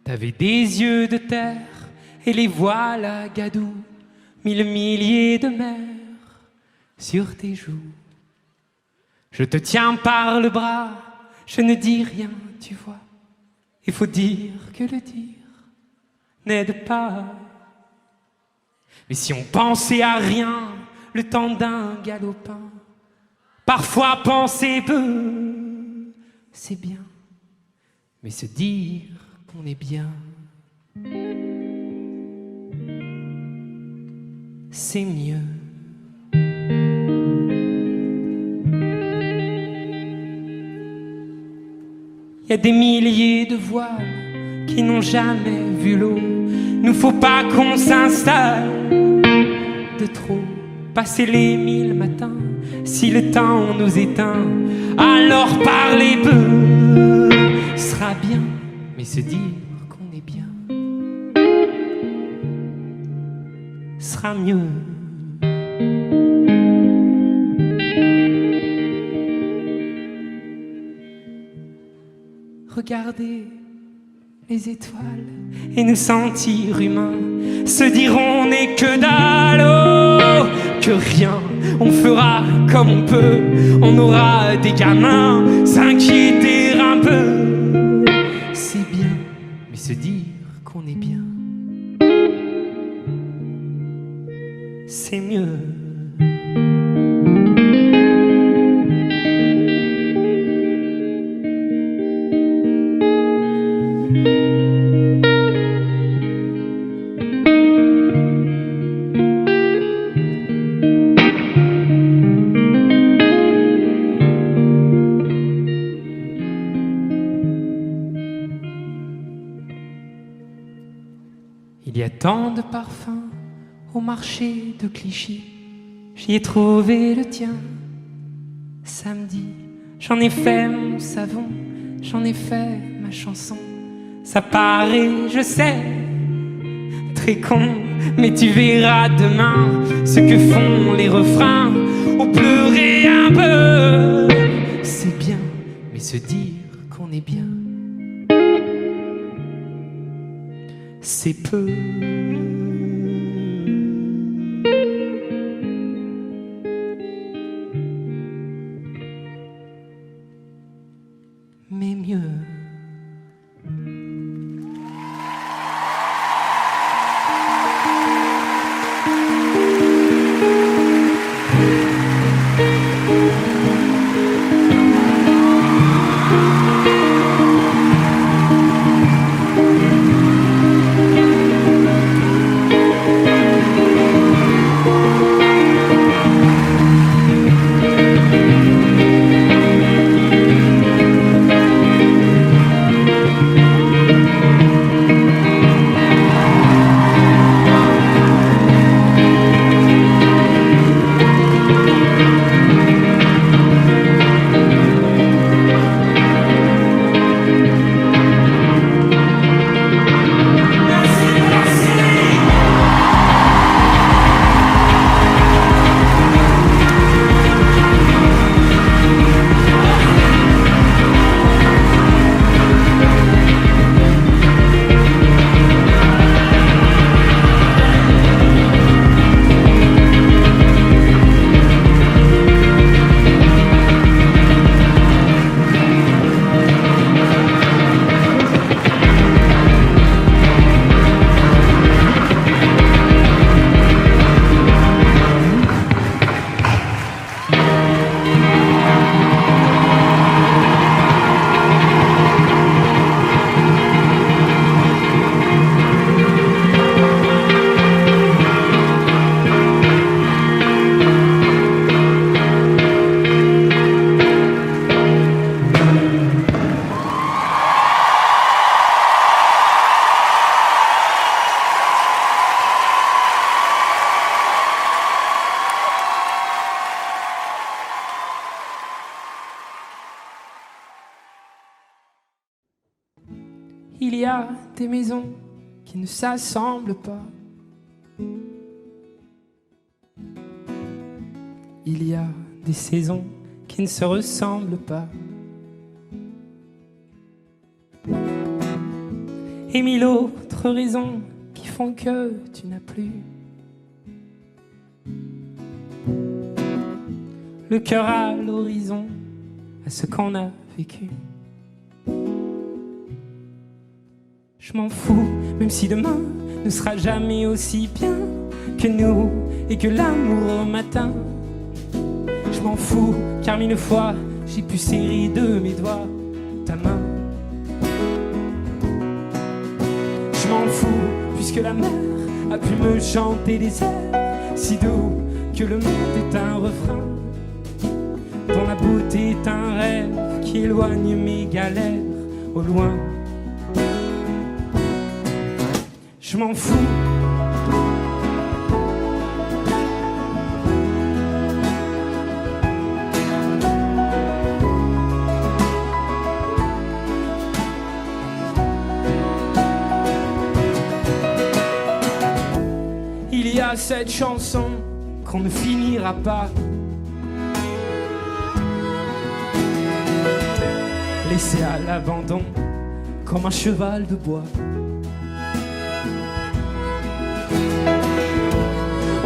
T'avais des yeux de terre et les voilà gadou, 1000 milliers de mers sur tes joues. Je te tiens par le bras, je ne dis rien, tu vois. Il faut dire que le dire n'aide pas. Mais si on pensait à rien, le temps d'un galopin, parfois penser peu, c'est bien. Mais se dire qu'on est bien, c'est mieux. Il y a des milliers de voiles qui n'ont jamais vu l'eau. Nous faut pas qu'on s'installe de trop. Passer les 1000 matins, si le temps nous éteint, alors parler peu sera bien. Mais se dire qu'on est bien sera mieux. Regarder les étoiles et nous sentir humains, se dire on n'est que dalle, oh, que rien, on fera comme on peut, on aura des gamins, s'inquiéter un peu, c'est bien, mais se dire qu'on est bien, c'est mieux. Il y a tant de parfums au marché de Clichy, j'y ai trouvé le tien. Samedi, j'en ai fait mon savon, j'en ai fait ma chanson. Ça paraît, je sais, très con, mais tu verras demain ce que font les refrains. On pleurait un peu, c'est bien, mais se dire qu'on est bien, c'est peu. Mais mieux. Il y a des maisons qui ne s'assemblent pas. Il y a des saisons qui ne se ressemblent pas. Et mille autres raisons qui font que tu n'as plus le cœur à l'horizon, à ce qu'on a vécu. Je m'en fous, même si demain ne sera jamais aussi bien que nous et que l'amour au matin. Je m'en fous, car mille fois j'ai pu serrer de mes doigts ta main. Je m'en fous, puisque la mer a pu me chanter des airs si doux que le monde est un refrain, dont la beauté est un rêve qui éloigne mes galères au loin. Je m'en fous. Il y a cette chanson qu'on ne finira pas, laissée à l'abandon comme un cheval de bois.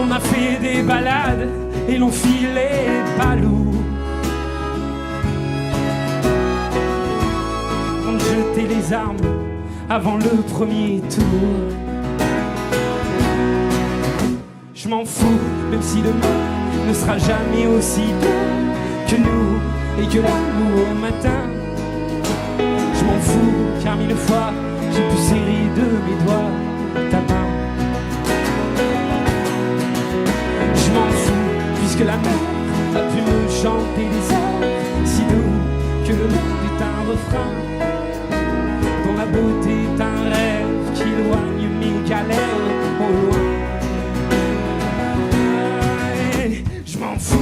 On a fait des balades et l'on filait balou. On jetait les armes avant le premier tour. Je m'en fous, même si demain ne sera jamais aussi bien que nous et que l'amour au matin. Je m'en fous car mille fois j'ai pu serrer de mes doigts ta main. Je m'en fous puisque la mer a pu me chanter des airs si doux que le monde est un refrain dont la beauté est un rêve qui éloigne mes galères au loin. Je m'en fous.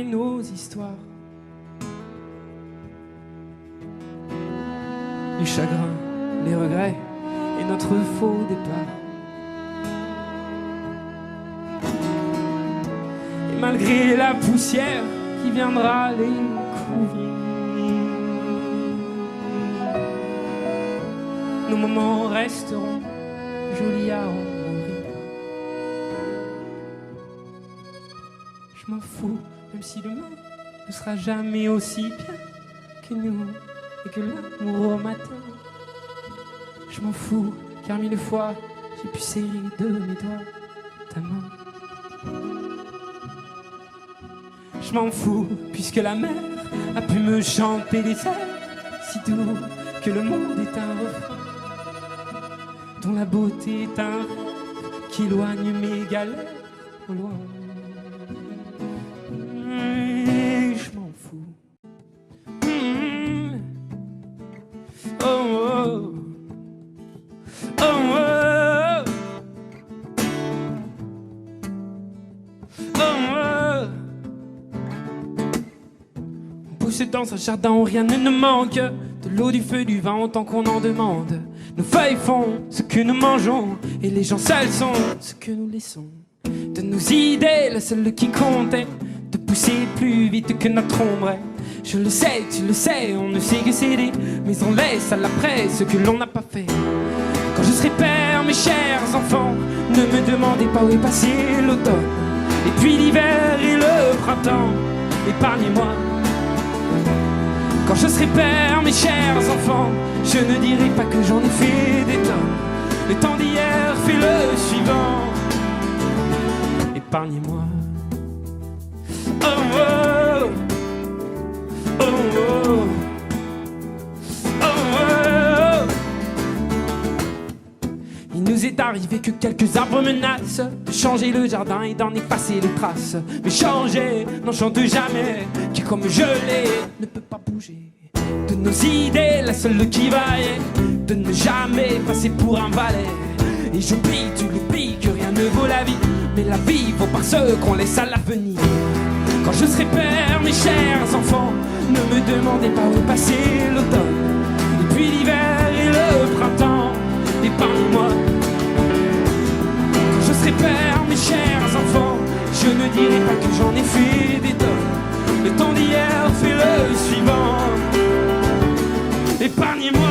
Nos histoires, les chagrins, les regrets et notre faux départ. Et malgré la poussière qui viendra les couvrir, nos moments resteront jolis à en mourir. Je m'en fous. Même si demain ne sera jamais aussi bien que nous et que l'amour au matin. Je m'en fous car mille fois j'ai pu serrer de mes doigts ta main. Je m'en fous puisque la mer a pu me chanter des airs si doux que le monde est un refrain dont la beauté est un rêve qui éloigne mes galères au loin. Dans un jardin où rien ne nous manque, de l'eau, du feu, du vin, autant qu'on en demande. Nos feuilles font ce que nous mangeons, et les gens seuls sont ce que nous laissons. De nos idées, la seule qui comptait, de pousser plus vite que notre ombre. Je le sais, tu le sais, on ne sait que céder, mais on laisse à l'après ce que l'on n'a pas fait. Quand je serai père, mes chers enfants, ne me demandez pas où est passé l'automne, et puis l'hiver et le printemps, épargnez-moi. Quand je serai père, mes chers enfants, je ne dirai pas que j'en ai fait des tonnes. Le temps d'hier fait le suivant. Épargnez-moi. Oh oh, oh oh, oh oh. Il nous est arrivé que quelques arbres menacent de changer le jardin et d'en effacer les traces. Mais changer n'en chante jamais, qui comme je l'ai ne peut pas bouger. De nos idées, la seule qui vaille, de ne jamais passer pour un valet. Et j'oublie, tu l'oublies, que rien ne vaut la vie, mais la vie vaut par ceux qu'on laisse à l'avenir. Quand je serai père, mes chers enfants, ne me demandez pas où passer l'automne, et puis l'hiver et le printemps, épargnez-moi. Quand je serai père, mes chers enfants, je ne dirai pas que j'en ai fait des tonnes. Le temps d'hier fait le suivant. Épargnez-moi.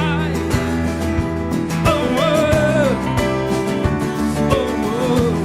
Oh oh, oh oh, oh oh,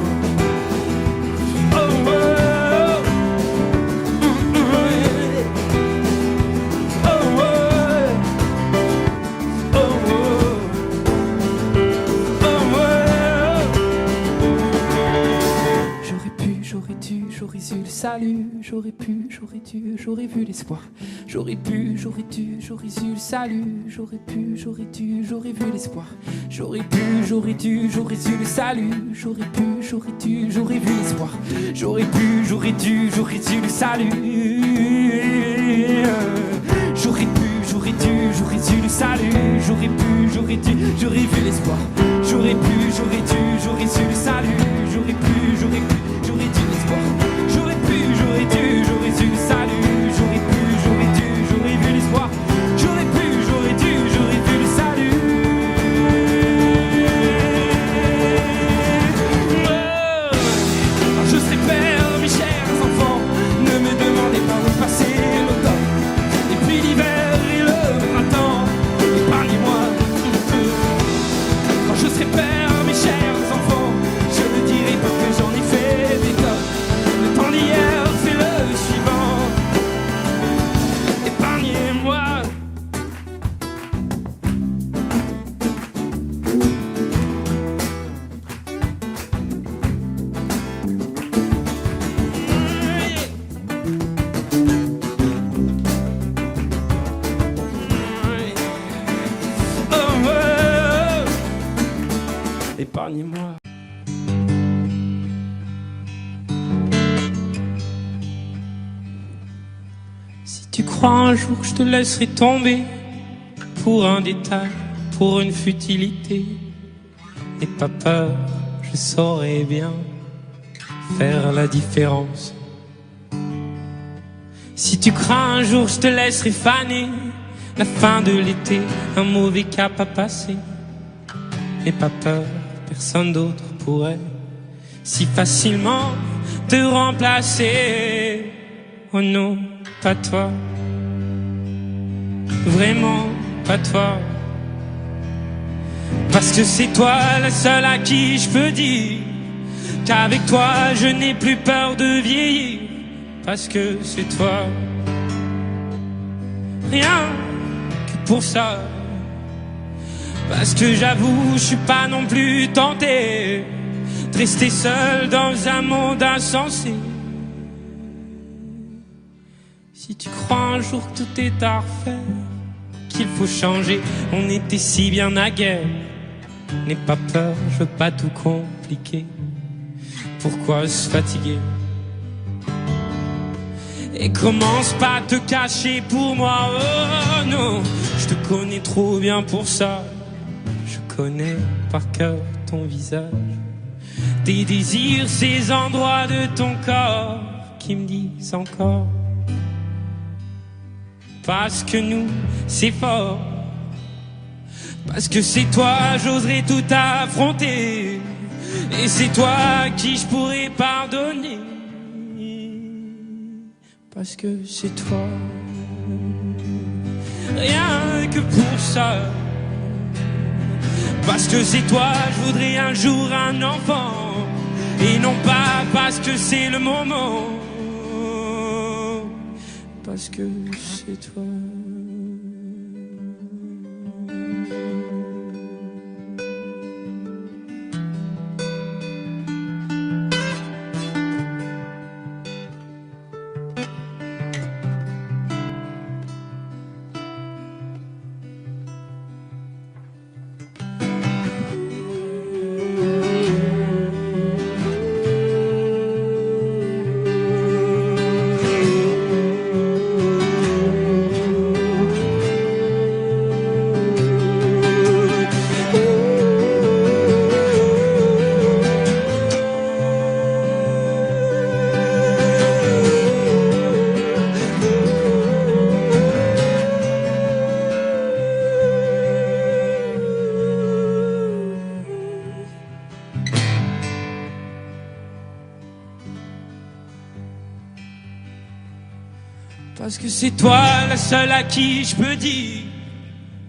j'aurais eu le salut, j'aurais pu, j'aurais dû, j'aurais vu l'espoir. J'aurais pu, j'aurais dû, j'aurais eu le salut, j'aurais pu, j'aurais dû, j'aurais vu l'espoir. J'aurais pu, j'aurais dû, j'aurais eu le salut, j'aurais pu, j'aurais dû, j'aurais vu l'espoir. J'aurais pu, j'aurais dû, j'aurais eu le salut. J'aurais pu, j'aurais dû, j'aurais eu le salut, j'aurais pu, j'aurais dû, j'aurais vu l'espoir. J'aurais pu, j'aurais dû, j'aurais eu le salut, j'aurais pu, j'aurais dû, j'aurais l'espoir. J'aurais pu, j'aurais dû, j'aurais eu le salut, j'aurais pu, j'aurais dû, j'aurais vu l'espoir. J'aurais pu, j'aurais dû, j'aurais vu le salut. épargnez-moi. Si tu crois un jour que je te laisserai tomber pour un détail, pour une futilité, n'aie pas peur, je saurai bien faire la différence. Si tu crains un jour je te laisserai faner, la fin de l'été, un mauvais cap à passer, n'aie pas peur, personne d'autre pourrait si facilement te remplacer. Oh non, pas toi, vraiment pas toi, parce que c'est toi la seule à qui je peux dire qu'avec toi je n'ai plus peur de vieillir, parce que c'est toi, rien que pour ça, parce que j'avoue je suis pas non plus tenté de rester seul dans un monde insensé. Si tu crois un jour que tout est à refaire, qu'il faut changer, on était si bien naguère, n'aie pas peur, je veux pas tout compliquer. Pourquoi se fatiguer? Et commence pas à te cacher pour moi, oh non, je te connais trop bien pour ça. Je connais par cœur ton visage, tes désirs, ces endroits de ton corps qui me disent encore, parce que nous, c'est fort, parce que c'est toi, j'oserais tout affronter, et c'est toi à qui je pourrais pardonner, parce que c'est toi, rien que pour ça, parce que c'est toi, je voudrais un jour un enfant, et non pas parce que c'est le moment, parce que c'est toi. Parce que c'est toi la seule à qui je peux dire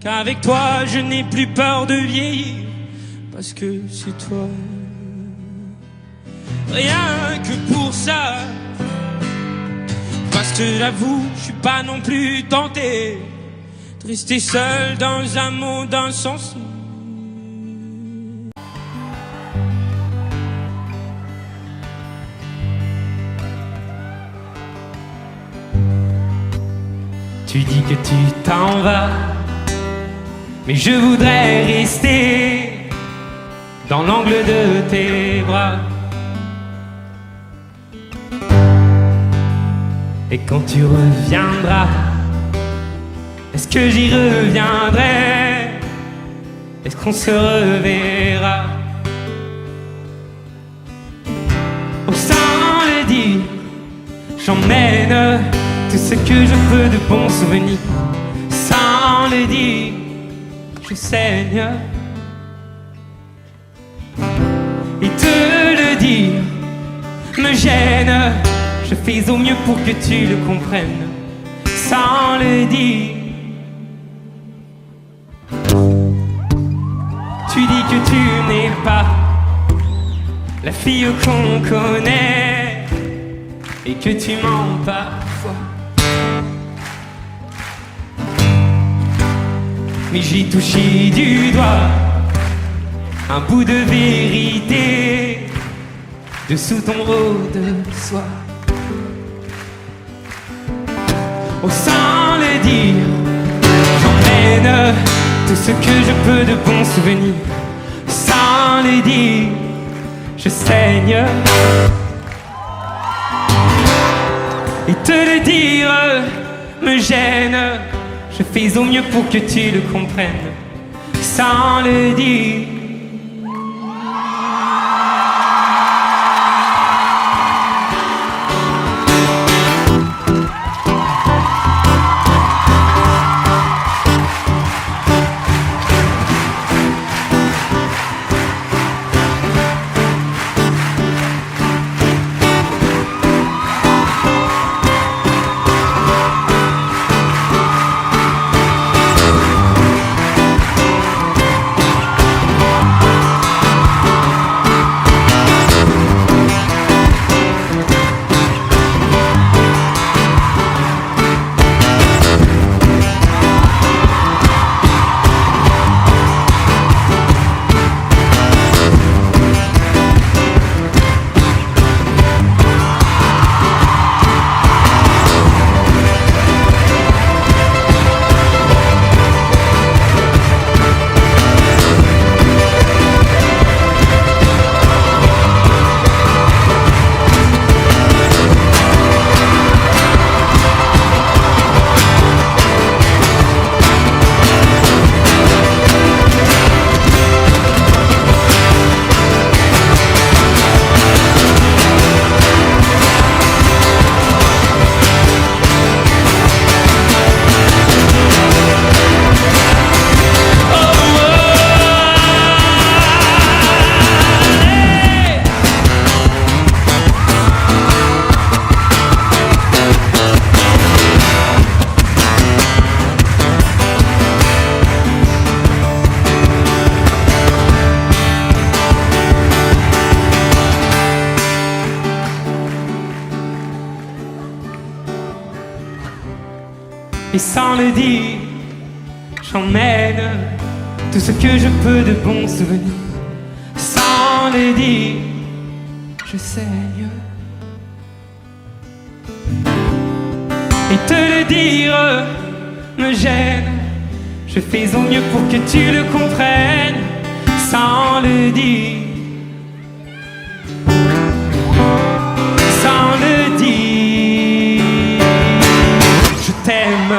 qu'avec toi je n'ai plus peur de vieillir, parce que c'est toi, rien que pour ça, parce que j'avoue je suis pas non plus tenté de rester seul dans un monde insensé. Tu dis que tu t'en vas, mais je voudrais rester dans l'angle de tes bras. Et quand tu reviendras, est-ce que j'y reviendrai? Est-ce qu'on se reverra? Oh, sans le dire, j'emmène tout ce que je peux de bons souvenirs. Sans le dire, je saigne. Et te le dire me gêne. Je fais au mieux pour que tu le comprennes. Sans le dire, tu dis que tu n'es pas la fille qu'on connaît et que tu mens parfois. Mais j'ai touché du doigt un bout de vérité dessous ton rôle de soie. Oh, sans le dire, j'emmène tout ce que je peux de bons souvenirs. Sans le dire, je saigne. Et te le dire me gêne. Je fais au mieux pour que tu le comprennes, sans le dire. Et sans le dire, j'emmène tout ce que je peux de bons souvenirs. Sans le dire, je saigne. Et te le dire me gêne. Je fais au mieux pour que tu le comprennes. Sans le dire, sans le dire, je t'aime.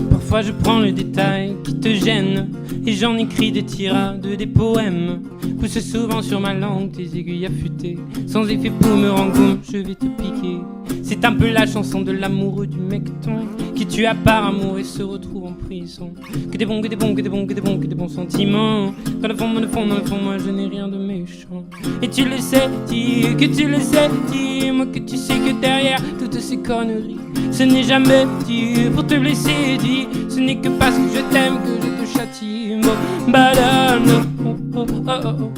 Parfois je prends le détail qui te gêne et j'en écris des tirades, des poèmes. Pousse souvent sur ma langue tes aiguilles affûtées. Sans effet pour me rendre compte, je vais te piquer. C'est un peu la chanson de l'amoureux du mecton qui tue à part amour et se retrouve en prison. Que des bons, que des bons, que des bons, que des bons, que des bons sentiments. Dans le fond, dans le fond, dans le fond, moi je n'ai rien de méchant. Et tu le sais, dis que tu le sais, dis-moi que tu sais que derrière toutes ces conneries, ce n'est jamais dit pour te blesser, dis. Ce n'est que parce que je t'aime que je te châtie. Badam, oh oh oh oh.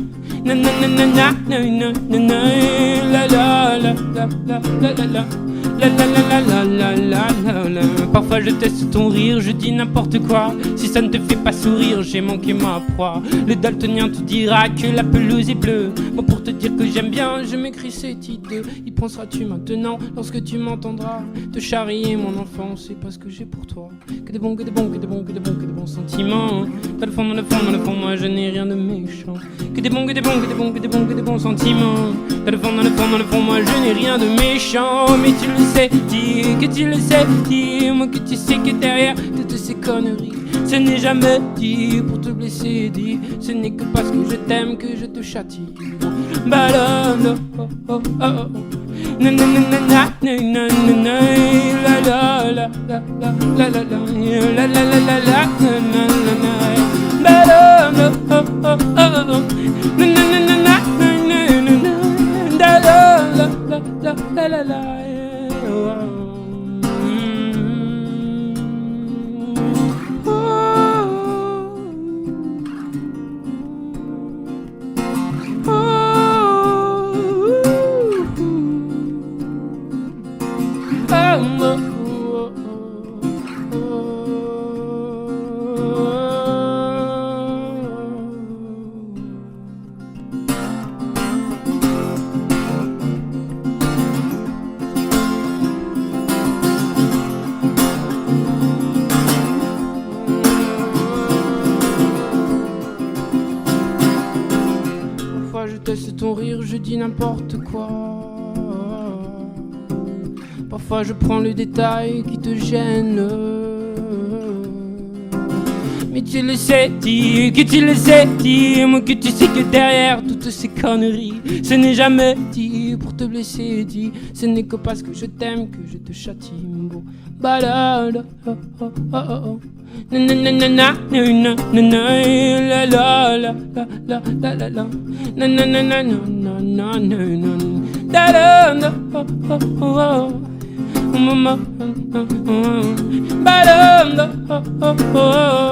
Na na na na na na na na. La la la la la la la la. La la la la la la la la. Parfois je teste ton rire, je dis n'importe quoi. Si ça ne te fait pas sourire, j'ai manqué ma proie. Le daltonien te dira que la pelouse est bleue. Moi pour te dire que j'aime bien, je m'écris cette idée. Y penseras-tu maintenant lorsque tu m'entendras te charrier mon enfant, c'est pas ce que j'ai pour toi. Que des bons, que des bons, que des bons, que des bons, que des bons sentiments. Dans le fond, dans le fond, dans le fond, moi je n'ai rien de méchant. Que des bons, que des bons, que des bons, que des bons, que des bons sentiments. Dans le fond, dans le fond, dans le fond, moi je n'ai rien de méchant. Mais tu le sais, dis que tu le sais, dis-moi que tu sais que derrière toutes ces conneries, ce n'est jamais dit pour te blesser, dis. Ce n'est que parce que je t'aime que je te châtie. Balade, oh oh oh oh. Na na na na na na na na. La la la la la la la la la la la la na na na. Balade, oh oh oh oh. Na na na na na na na na. La la la la la la la. mon rire, je dis n'importe quoi. Parfois je prends le détail qui te gêne. Mais tu le sais, que tu le sais, dis-moi que tu sais que derrière toutes ces conneries, ce n'est jamais dit pour te blesser, dit. Ce n'est que parce que je t'aime que je te châtie, bon. Balade, oh oh oh oh. Nanana, nanana, la la la la la la la. Nanana, nanana, nanana, la oh oh oh. Mama, balanda, oh oh oh.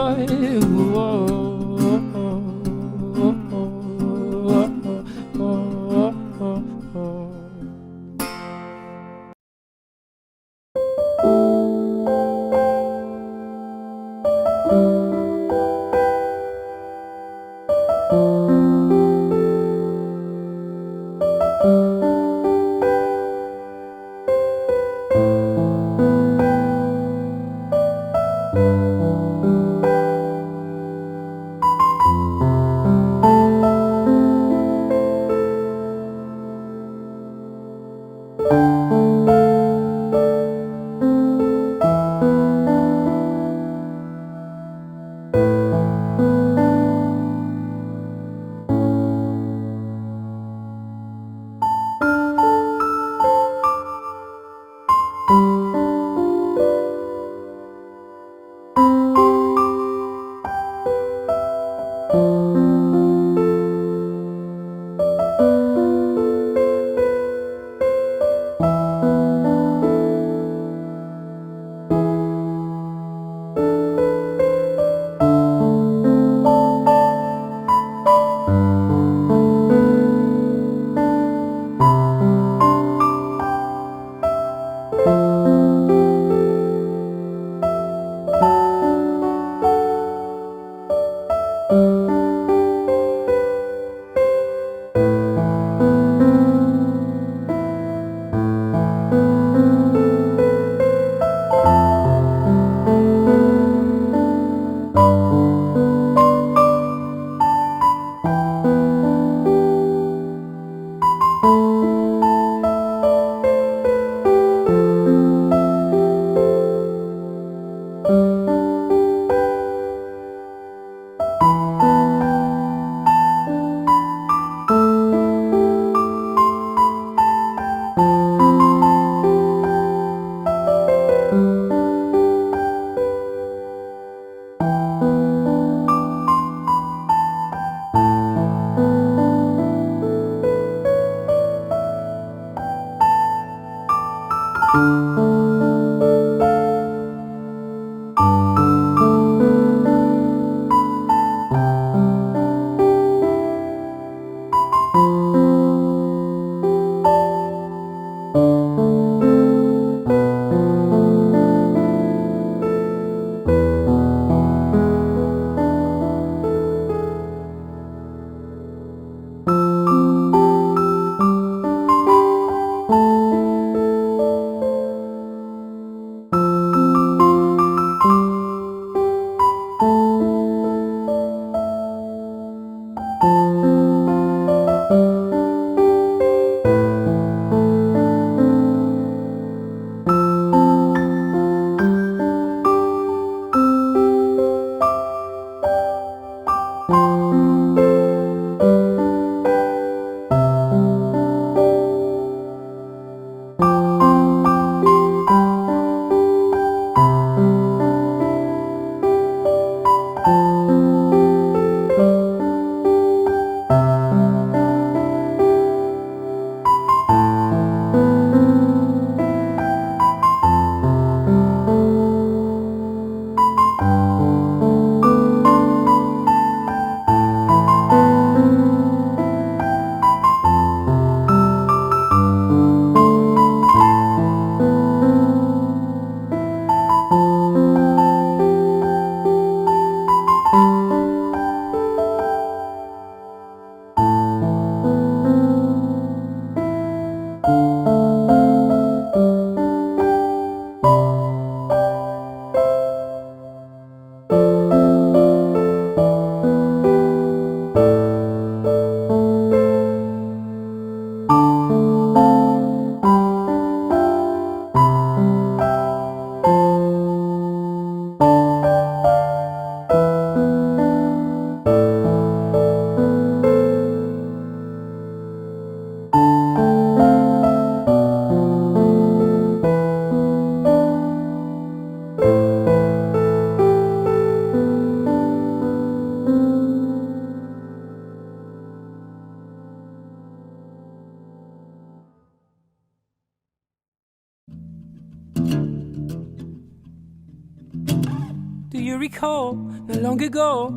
you recall? Not long ago,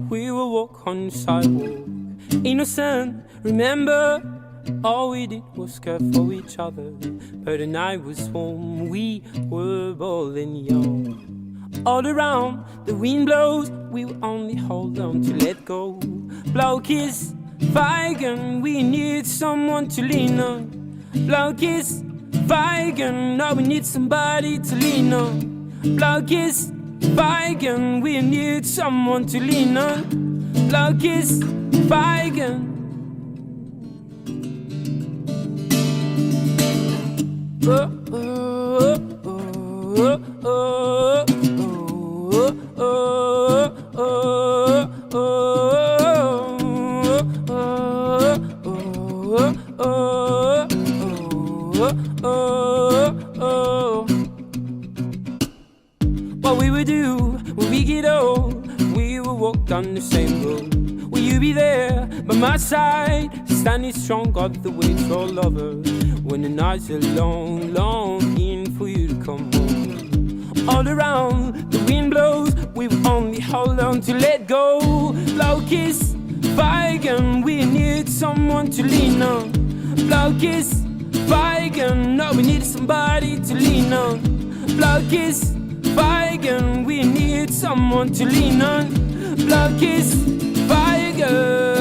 we will walk on the sidewalk. Innocent, remember? All we did was care for each other. But the night was warm, we were bold and young. All around, the wind blows, we will only hold on to let go. Blow kiss, Feigen, we need someone to lean on. Blow kiss, Feigen, now we need somebody to lean on. Blow kiss, Feigen, we need someone to lean on. Blow kiss, Feigen. Oh, oh, oh, oh, oh, oh, what we would do when we get old, we will walk down the same road. Will you be there by my side, standing strong, got the weight for lovers? When the nights are long, longing for you to come home. All around, the wind blows, we will only hold on to let go. Blow kiss, Feigen, we need someone to lean on. Blow kiss, Feigen, no, we need somebody to lean on. Blow kiss, Feigen, we need someone to lean on. Blow kiss, Feigen.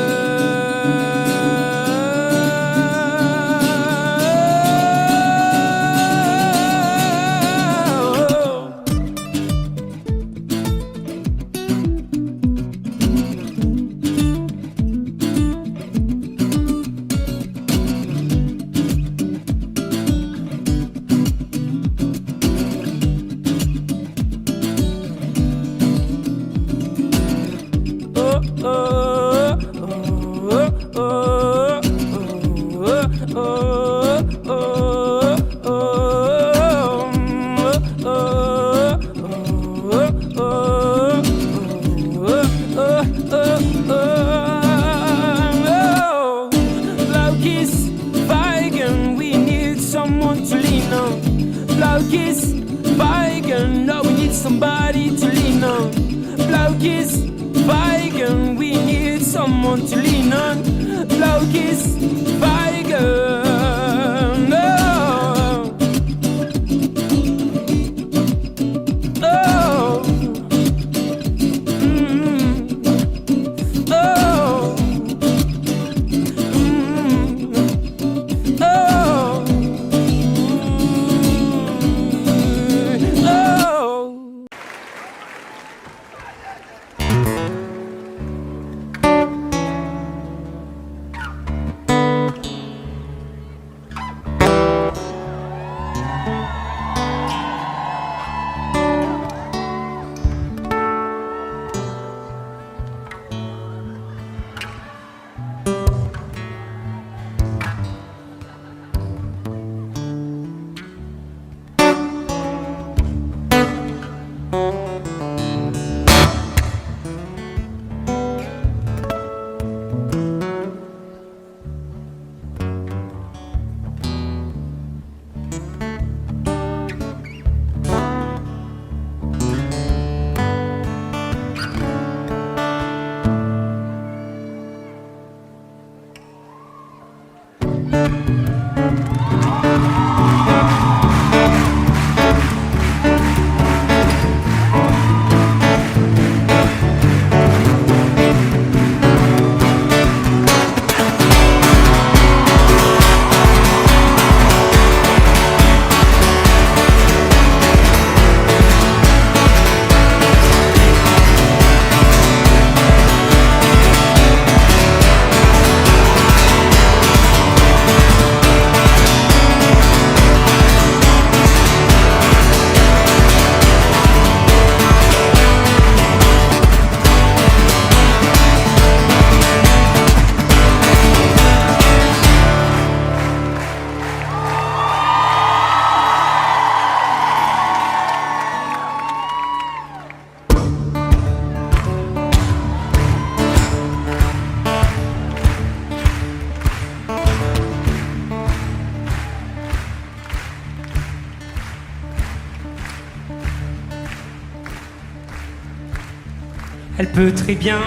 Elle peut très bien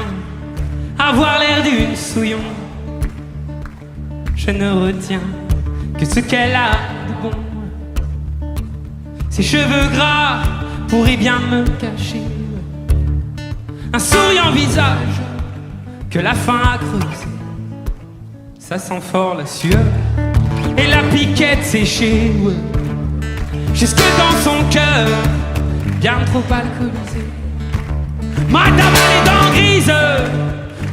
avoir l'air d'une souillon. Je ne retiens que ce qu'elle a de bon. Ses cheveux gras pourraient bien me cacher un souriant visage que la faim a creusé. Ça sent fort la sueur et la piquette séchée, jusque dans son cœur, bien trop alcoolisé. Madame a les dents grises,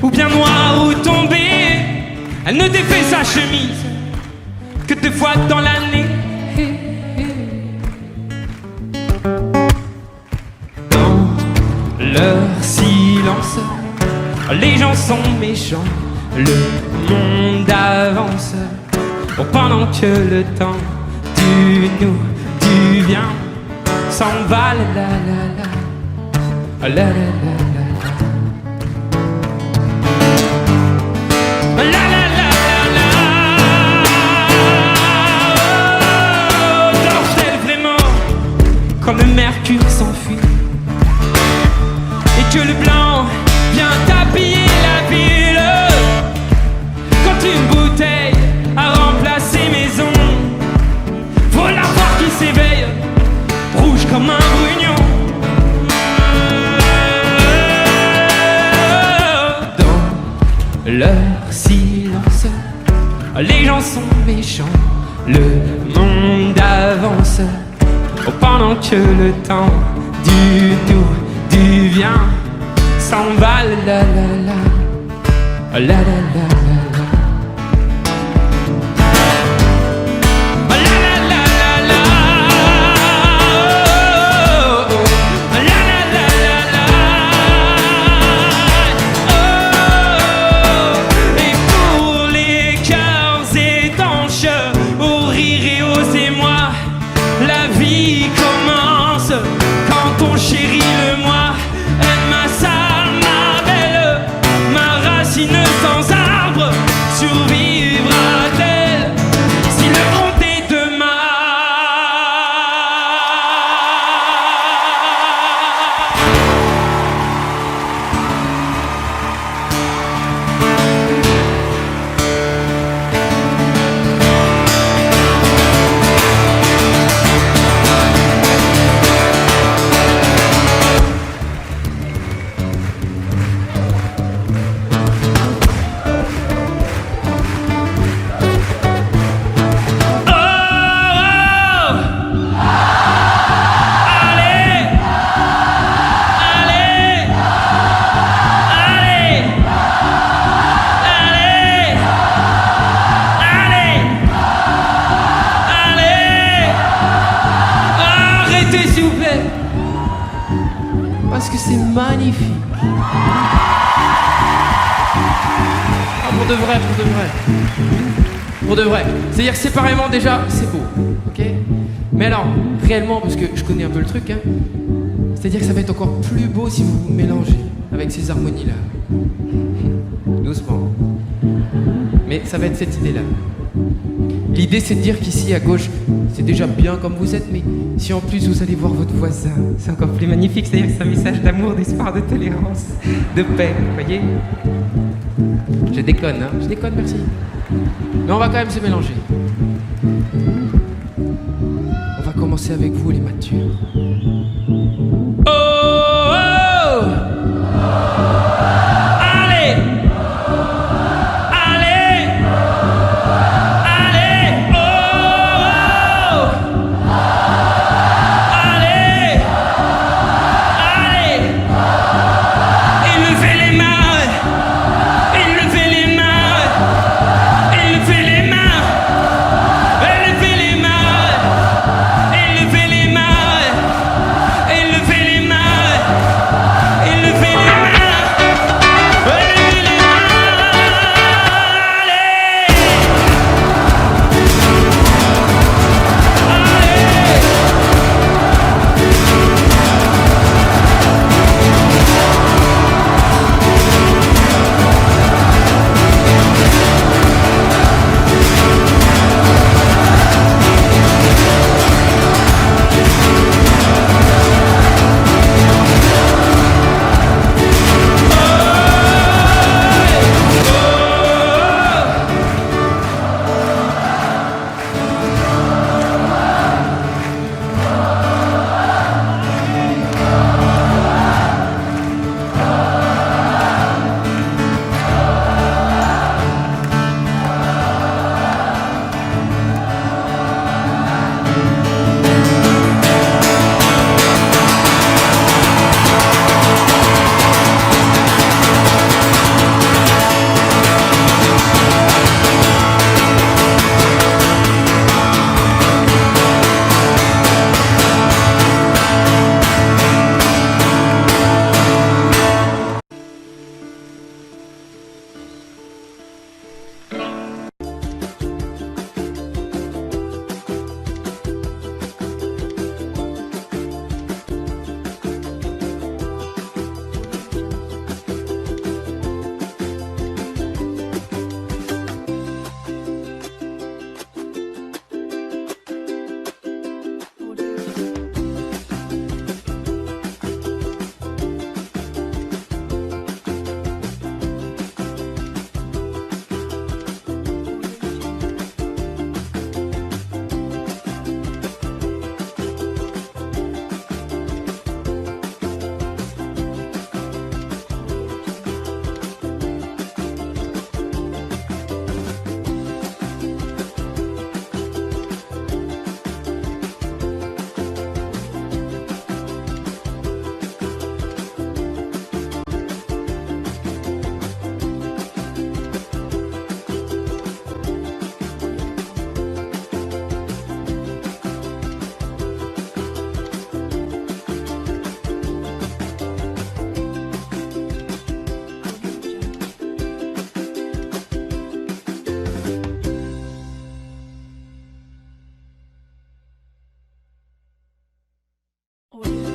ou bien noire ou tombée. Elle ne défait sa chemise que 2 fois dans l'année. Dans leur silence, les gens sont méchants, le monde avance. Bon, pendant que le temps du nous, du bien s'en va, la la la la la la la quand le mercure s'enfuit et que le blanc vient tapiller la ville, quand une bouteille a remplacé maison, faut la voir qui s'éveille, rouge comme un brugnon. Dans leur silence, les gens sont méchants, le monde avance. Oh, pendant que le temps du nous, du vient s'en va, la la la la la la la parce que c'est magnifique. Ah, pour de vrai, pour de vrai. Pour de vrai. C'est-à-dire que séparément déjà, c'est beau. Ok ? Mais alors, réellement, parce que je connais un peu le truc, hein, c'est-à-dire que ça va être encore plus beau si vous vous mélangez avec ces harmonies-là. Doucement. Mais ça va être cette idée-là. L'idée, c'est de dire qu'ici, à gauche, c'est déjà bien comme vous êtes, mais si en plus vous allez voir votre voisin, c'est encore plus magnifique. C'est-à-dire que c'est un message d'amour, d'espoir, de tolérance, de paix, vous voyez ? Je déconne, hein ? Je déconne, merci. Mais on va quand même se mélanger. On va commencer avec vous, les matures. Oh, oh, allez! Oui.